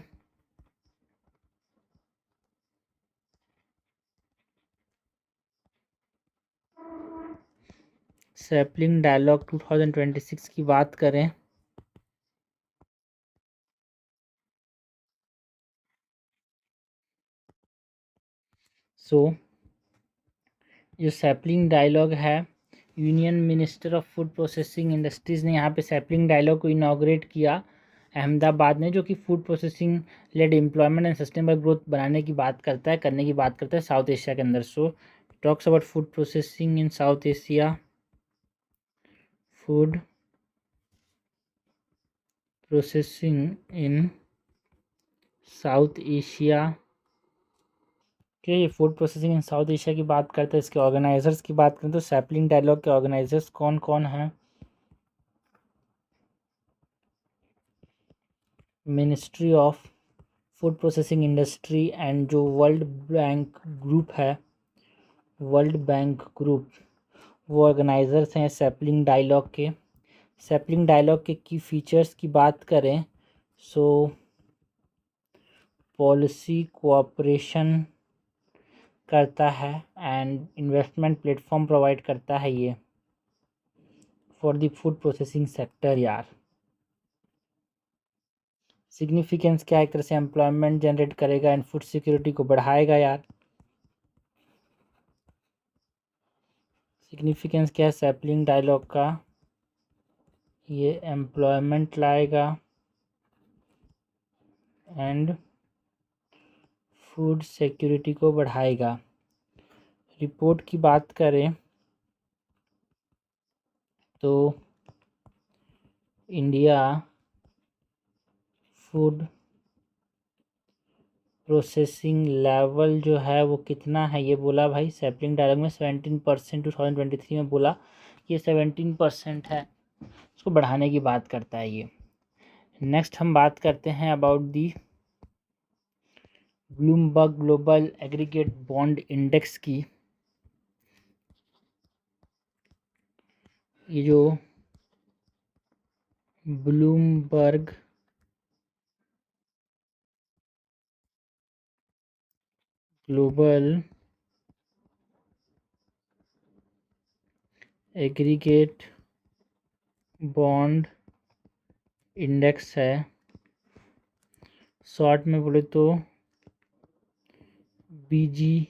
सैपलिंग डायलॉग 2026 की बात करें सो जो सैपलिंग डायलॉग है, union minister of food processing industries ने यहाँ पे सैपलिंग डायलॉग को इनॉग्रेट किया अहमदाबाद में, जो कि food processing led employment and sustainable growth बनाने की बात करता है, करने की बात करता है साउथ एशिया के अंदर। So talks about food processing in South Asia, food processing in South Asia के, ये food processing in South Asia की बात करते हैं। इसके ऑर्गेनाइजर्स की बात करें तो सैपलिंग डायलॉग के ऑर्गेनाइजर्स कौन कौन हैं? Ministry of food processing industry and जो वर्ल्ड बैंक ग्रुप है, वर्ल्ड बैंक ग्रुप, वो ऑर्गेनाइजर्स हैं सैपलिंग डायलॉग के। सैपलिंग डायलॉग के की फीचर्स की बात करें सो पॉलिसी कोऑपरेशन करता है एंड इन्वेस्टमेंट प्लेटफॉर्म प्रोवाइड करता है ये for the food processing sector यार। सिग्निफिकेंस क्या है, एक तरह से एम्प्लॉयमेंट जनरेट करेगा एंड फूड सिक्योरिटी को बढ़ाएगा यार। सिग्निफिकेंस क्या है सैपलिंग डायलॉग का, ये एम्प्लॉयमेंट लाएगा एंड फूड सिक्योरिटी को बढ़ाएगा। रिपोर्ट की बात करें तो इंडिया फूड प्रोसेसिंग लेवल जो है वो कितना है, ये बोला भाई सैपलिंग डायलॉग में 17% 2023 में बोला, ये 17% है, उसको बढ़ाने की बात करता है ये। नेक्स्ट हम बात करते हैं about the Bloomberg global aggregate bond index की। ये जो Bloomberg global aggregate bond index है, शॉर्ट में बोले तो BGABI,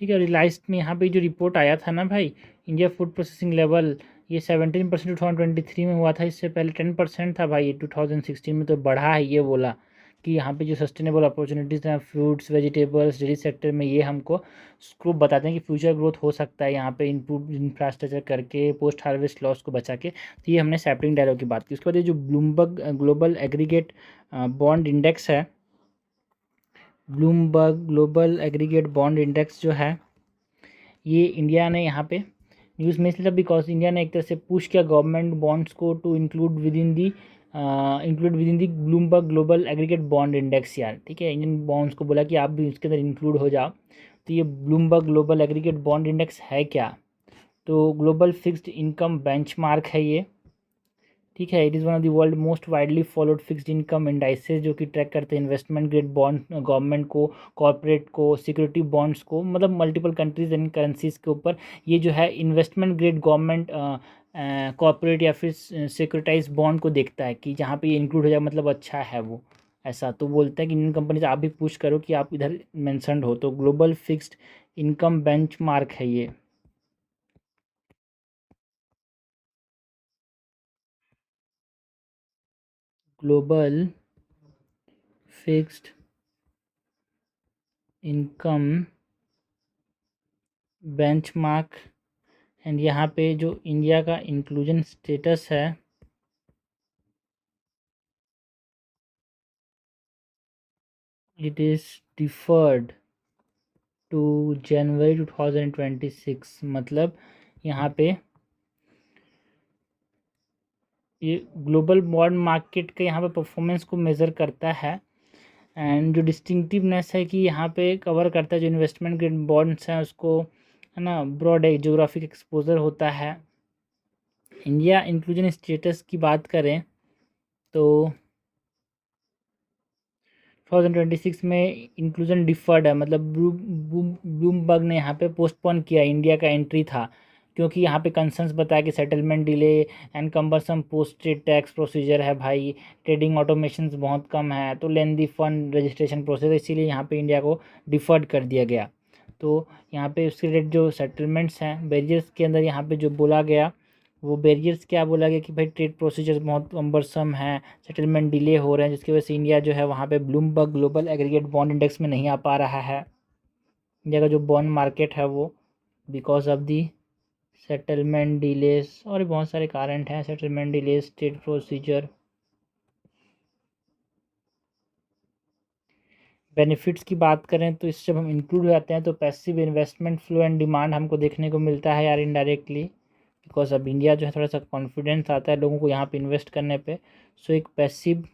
ठीक है। रिलाइज में यहाँ पे जो रिपोर्ट आया था ना भाई, इंडिया फूड प्रोसेसिंग लेवल, ये 17% 2023 में हुआ था, इससे पहले 10% था भाई, 2016 में तो बढ़ा है। ये बोला कि यहाँ पे जो सस्टेनेबल अपॉर्चुनिटीज़ हैं फ्रूट्स वेजिटेबल्स डेयरी सेक्टर में, ये हमको स्कोप बताते हैं कि फ्यूचर ग्रोथ हो सकता है यहाँ पे इम्प्रूव इंफ्रास्ट्रक्चर करके पोस्ट हार्वेस्ट लॉस को बचा के। तो ये हमने सैपलिंग डायलॉग की बात की। उसके बाद ये जो Bloomberg global aggregate bond index है, Bloomberg global aggregate bond index जो है, ये इंडिया ने यहाँ पे न्यूज़ में इसलिए बिकॉज इंडिया ने एक तरह से पुश किया गवर्नमेंट बॉन्ड्स को to include within the Bloomberg global aggregate bond index यार, ठीक है। इंडियन बॉन्ड्स को बोला कि आप भी उसके अंदर इंक्लूड हो जाओ। तो ये Bloomberg global aggregate bond index है क्या, तो ग्लोबल फिक्स्ड इनकम बेंचमार्क है ये, ठीक है। It is one of the world most widely followed fixed income indices, जो कि ट्रैक करते हैं इन्वेस्टमेंट ग्रेड बॉन्ड गवर्नमेंट को, कॉर्पोरेट को, सिक्योरिटी बॉन्ड्स को, मतलब मल्टीपल कंट्रीज एंड करेंसीज के ऊपर ये जो है इन्वेस्टमेंट ग्रेड गवर्नमेंट कॉर्पोरेट या फिर सिक्योरिटाइज बॉन्ड को देखता है कि जहाँ पे ये इंक्लूड हो जाए मतलब अच्छा है वो, ऐसा। तो बोलता है कि इंडियन कंपनी से आप भी पुश करो कि आप इधर मैंशनड हो। तो ग्लोबल फिक्स्ड इनकम बेंचमार्क है ये। Global fixed income benchmark and यहाँ पे जो इंडिया का इंक्लूजन स्टेटस है, इट इज़ डिफर्ड टू जनवरी 2026, मतलब यहाँ पे ये ग्लोबल बॉन्ड मार्केट के यहाँ पे परफॉर्मेंस को मेज़र करता है एंड जो डिस्टिंक्टिवनेस है कि यहाँ पे कवर करता है जो इन्वेस्टमेंट ग्रेड बॉन्ड्स हैं उसको, है ना, ब्रॉड जोग्राफिक एक्सपोजर होता है। इंडिया इंक्लूजन स्टेटस की बात करें तो 2026 में इंक्लूजन डिफर्ड है, मतलब ब्लूमबर्ग ने यहाँ पे पोस्टपोन किया, इंडिया का एंट्री था क्योंकि यहाँ पे कंसर्न्स बताया कि settlement delay and cumbersome post trade tax procedure है भाई, ट्रेडिंग ऑटोमेशन बहुत कम है, तो लेंदी फंड रजिस्ट्रेशन प्रोसेस, इसीलिए यहाँ पे इंडिया को डिफर्ड कर दिया गया। तो यहाँ पे उसके रिलेटेड जो सेटलमेंट्स हैं बैरियर्स के अंदर यहाँ पे जो बोला गया, वो बैरियर्स क्या बोला गया कि भाई ट्रेड प्रोसीजर्स बहुत कम्बरसम हैं, सेटलमेंट डिले हो रहे हैं, जिसकी वजह से इंडिया जो है वहाँ पे Bloomberg global aggregate bond index में नहीं आ पा रहा है। इंडिया का जो बॉन्ड मार्केट है वो because of the settlement delays और बहुत सारे कारण हैं, settlement delays, trade procedure. Benefits की बात करें तो इससे जब हम इंक्लूड हो जाते हैं तो passive investment flow and demand हमको देखने को मिलता है यार इनडायरेक्टली, बिकॉज अब इंडिया जो है थोड़ा सा कॉन्फिडेंस आता है लोगों को यहाँ पे इन्वेस्ट करने पे। सो एक passive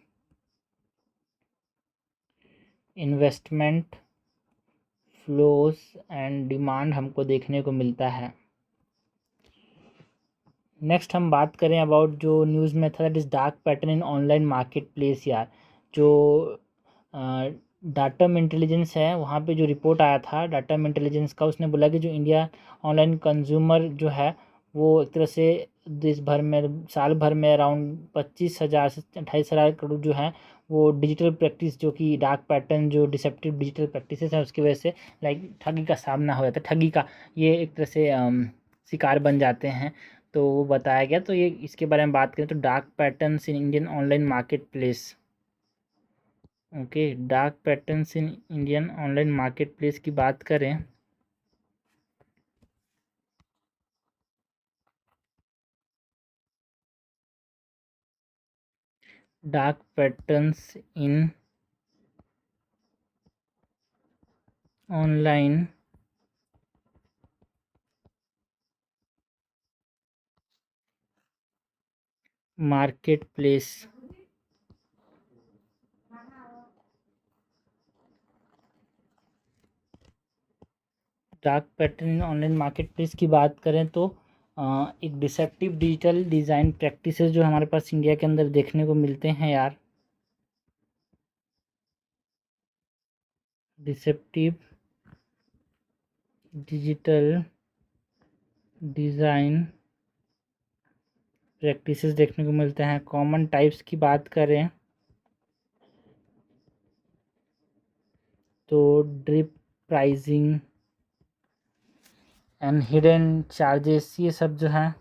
investment flows and demand हमको देखने को मिलता है। नेक्स्ट हम बात करें अबाउट जो न्यूज़ में था, that is dark pattern in online market place. यार जो डाटम इंटेलिजेंस है वहाँ पे जो रिपोर्ट आया था डाटम इंटेलिजेंस का, उसने बोला कि जो इंडिया ऑनलाइन कंज्यूमर जो है वो एक तरह से देश भर में साल भर में अराउंड 25,000 से 28,000 करोड़ जो है वो डिजिटल प्रैक्टिस, जो कि डार्क पैटर्न जो डिसेप्टिव डिजिटल प्रैक्टिसेस हैं उसकी वजह से लाइक ठगी का सामना हो जाता है। ठगी का ये एक तरह से शिकार बन जाते हैं, तो वो बताया गया। तो ये इसके बारे में बात करें तो dark patterns in Indian online market place. Okay, dark patterns in Indian online market place की बात करें dark patterns in online market place. Dark pattern online market place की बात करें तो एक डिसेप्टिव डिजिटल डिज़ाइन प्रैक्टिसेस जो हमारे पास इंडिया के अंदर देखने को मिलते हैं यार। डिसेप्टिव डिजिटल डिज़ाइन प्रैक्टिसेस देखने को मिलते हैं। कॉमन टाइप्स की बात करें तो drip pricing and hidden charges, ये सब जो हैं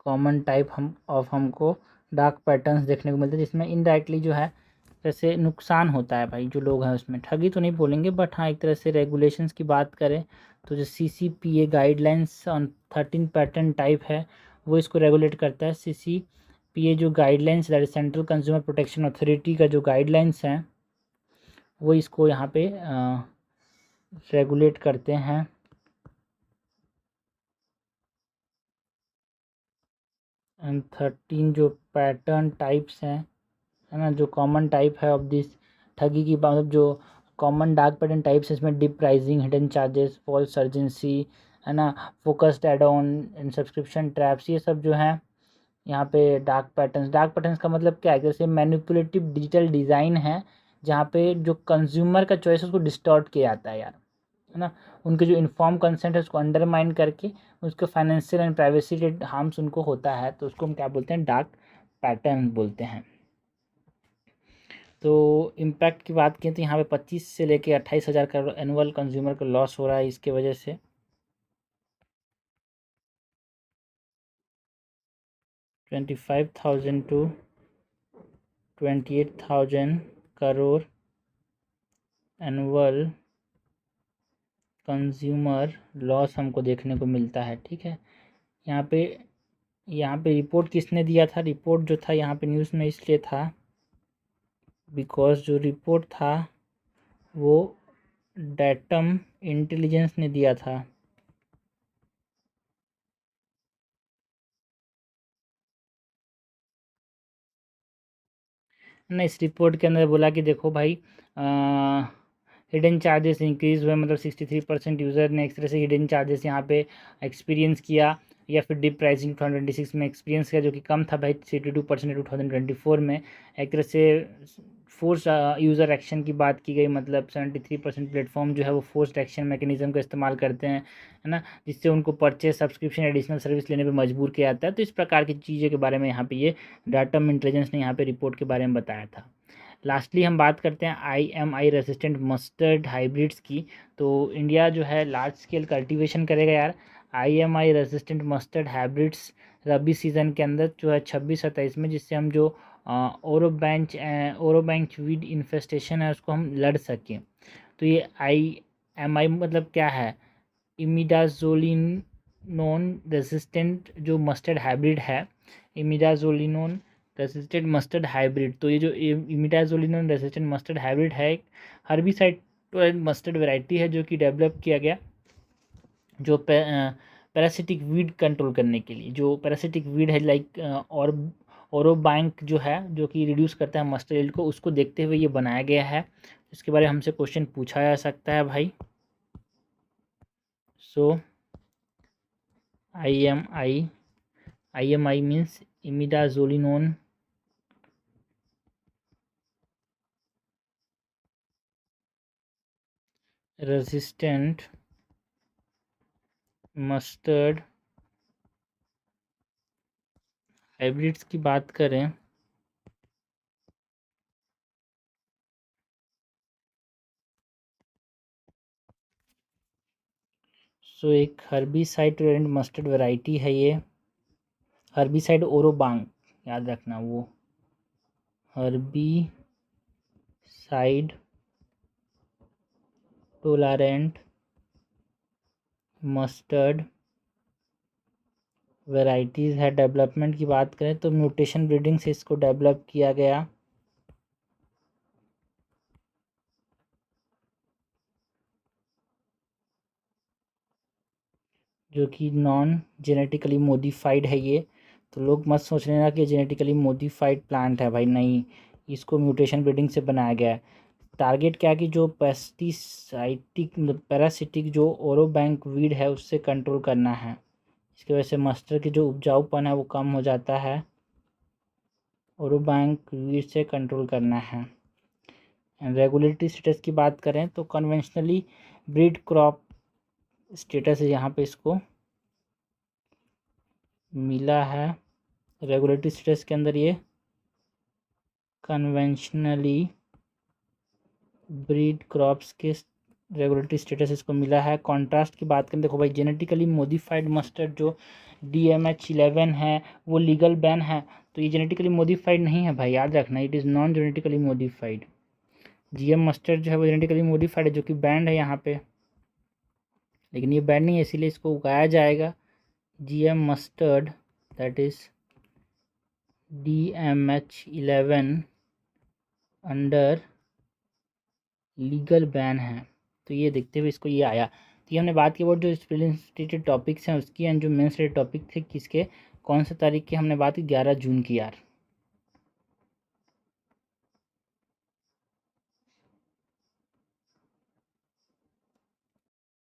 कॉमन टाइप हमको डार्क पैटर्न्स देखने को मिलते हैं, जिसमें इनडायरेक्टली जो है जैसे नुकसान होता है भाई जो लोग हैं उसमें। ठगी तो नहीं बोलेंगे बट हाँ एक तरह से रेगुलेशंस की बात करें तो जो CCPA guidelines on 13 pattern type है वो इसको रेगुलेट करता है। CCPA जो guidelines that is central consumer protection authority का जो गाइडलाइंस हैं वो इसको यहाँ पे रेगुलेट करते हैं। एंड 13 जो पैटर्न टाइप्स हैं है ना, जो कॉमन टाइप है ऑफ दिस ठगी की मतलब जो कॉमन डार्क पैटर्न टाइप्स है इसमें drip pricing, hidden charges, false urgency है ना, forced add on and subscription traps, ये सब जो है यहाँ पे डार्क पैटर्न्स। डार्क पैटर्न्स का मतलब क्या है, जैसे मैनिपुलेटिव डिजिटल डिज़ाइन है जहाँ पे जो कंज्यूमर का चॉइस है उसको डिस्टॉर्ट किया जाता है यार, है ना। उनके जो इन्फॉर्म कंसेंट है उसको अंडरमाइन करके उसके financial and privacy related harms उनको होता है, तो उसको हम क्या बोलते हैं, डार्क पैटर्न बोलते हैं। तो इम्पैक्ट की बात करें तो यहाँ पे 25 से लेके 28,000 का एनुअल कंज्यूमर का लॉस हो रहा है इसके वजह से। 25,000 to 28,000 crore annual consumer loss हमको देखने को मिलता है, ठीक है। यहाँ पे रिपोर्ट किसने दिया था, रिपोर्ट जो था यहाँ पे न्यूज़ में इसलिए था बिकॉज जो रिपोर्ट था वो डाटम इंटेलिजेंस ने दिया था। ना इस रिपोर्ट के अंदर बोला कि देखो भाई हिडन चार्जेस इंक्रीज़ हुए, मतलब 63% यूज़र ने इस तरह से हिडन चार्जेस यहाँ पे एक्सपीरियंस किया, या फिर डिप प्राइसिंग 2026 में एक्सपीरियंस किया जो कि कम था भाई 62% 2024 में। एक तरह से फोर्स यूज़र एक्शन की बात की गई, मतलब 73% प्लेटफॉर्म जो है वो फोर्स्ड एक्शन मैकेनिज्म का इस्तेमाल करते हैं, है ना, जिससे उनको परचेज सब्सक्रिप्शन एडिशनल सर्विस लेने पे मजबूर किया जाता है। तो इस प्रकार की चीज़ों के बारे में यहाँ पे ये डाटम इंटेलिजेंस ने यहाँ पे रिपोर्ट के बारे में बताया था। लास्टली हम बात करते हैं IMI रेसिस्टेंट मस्टर्ड हाइब्रिड्स की। तो इंडिया जो है लार्ज स्केल कल्टीवेशन करेगा यार IMI रेसिस्टेंट मस्टर्ड हाइब्रिड्स रबी सीज़न के अंदर जो है 26-27 में, जिससे हम जो ओरोबैंच वीड इन्फेस्टेशन है उसको हम लड़ सकें। तो ये IMI मतलब क्या है, इमिडाजोलिनोन रेसिस्टेंट जो मस्टर्ड हाइब्रिड है, इमिडाजोलिनोन रेसिस्टेंट मस्टर्ड हाइब्रिड। तो ये जो इमिडाजोलिनोन रेसिस्टेंट मस्टर्ड हाइब्रिड है एक हर्बिसाइड टोलेरेंट मस्टर्ड वैरायटी है जो कि डेवलप किया गया जो पैरासिटिक वीड कंट्रोल करने के लिए। जो पैरासिटिक वीड है लाइक और ओरोबाइंक जो है जो कि रिड्यूस करता है मस्टर्ड यील्ड को, उसको देखते हुए ये बनाया गया है। इसके बारे में हमसे क्वेश्चन पूछा जा सकता है भाई। So IMI means imidazolinone resistant mustard hybrids की बात करें सो एक हर्बिसाइड टोलेरेंट मस्टर्ड वैरायटी है ये। हर्बिसाइड ओरोबांग याद रखना, वो हर्बिसाइड टोलेरेंट मस्टर्ड वैरायटीज़ है। डेवलपमेंट की बात करें तो म्यूटेशन ब्रीडिंग से इसको डेवलप किया गया। जो कि नॉन जेनेटिकली मॉडिफाइड है ये। तो लोग मत सोच लेना कि जेनेटिकली मॉडिफाइड प्लांट है भाई, नहीं, इसको म्यूटेशन ब्रीडिंग से बनाया गया है। टारगेट क्या है कि जो पैरासिटिक जो ओरोबैंक वीड है उससे कंट्रोल करना है। इसकी वजह से मस्टर्ड की जो उपजाऊपन है वो कम हो जाता है, ओरोबैंक वीड से कंट्रोल करना है। रेगुलेटरी स्टेटस की बात करें तो कन्वेंशनली ब्रीड क्रॉप स्टेटस है, यहाँ पे इसको मिला है। रेगुलेटरी स्टेटस के अंदर ये कन्वेंशनली ब्रीड क्रॉप्स के रेगुलेटरी स्टेटस इसको मिला है। कॉन्ट्रास्ट की बात करें, देखो भाई जेनेटिकली मॉडिफाइड मस्टर्ड जो DMH11 है वो लीगल बैन है, तो ये जेनेटिकली मॉडिफाइड नहीं है भाई, याद रखना, it is non genetically modified. GM mustard जो है वो जेनेटिकली मॉडिफाइड है जो कि बैंड है यहाँ पे, लेकिन ये बैंड नहीं है इसीलिए इसको उगाया जाएगा। GM mustard that is DMH11 under legal ban है। तो ये देखते हुए इसको ये आया। तो ये हमने बात की अबाउट जो प्रीलिम्स रिलेटेड टॉपिक्स हैं उसकी, एंड जो मेंस रिलेटेड टॉपिक थे किसके कौन से तारीख की हमने बात की 11 जून की यार।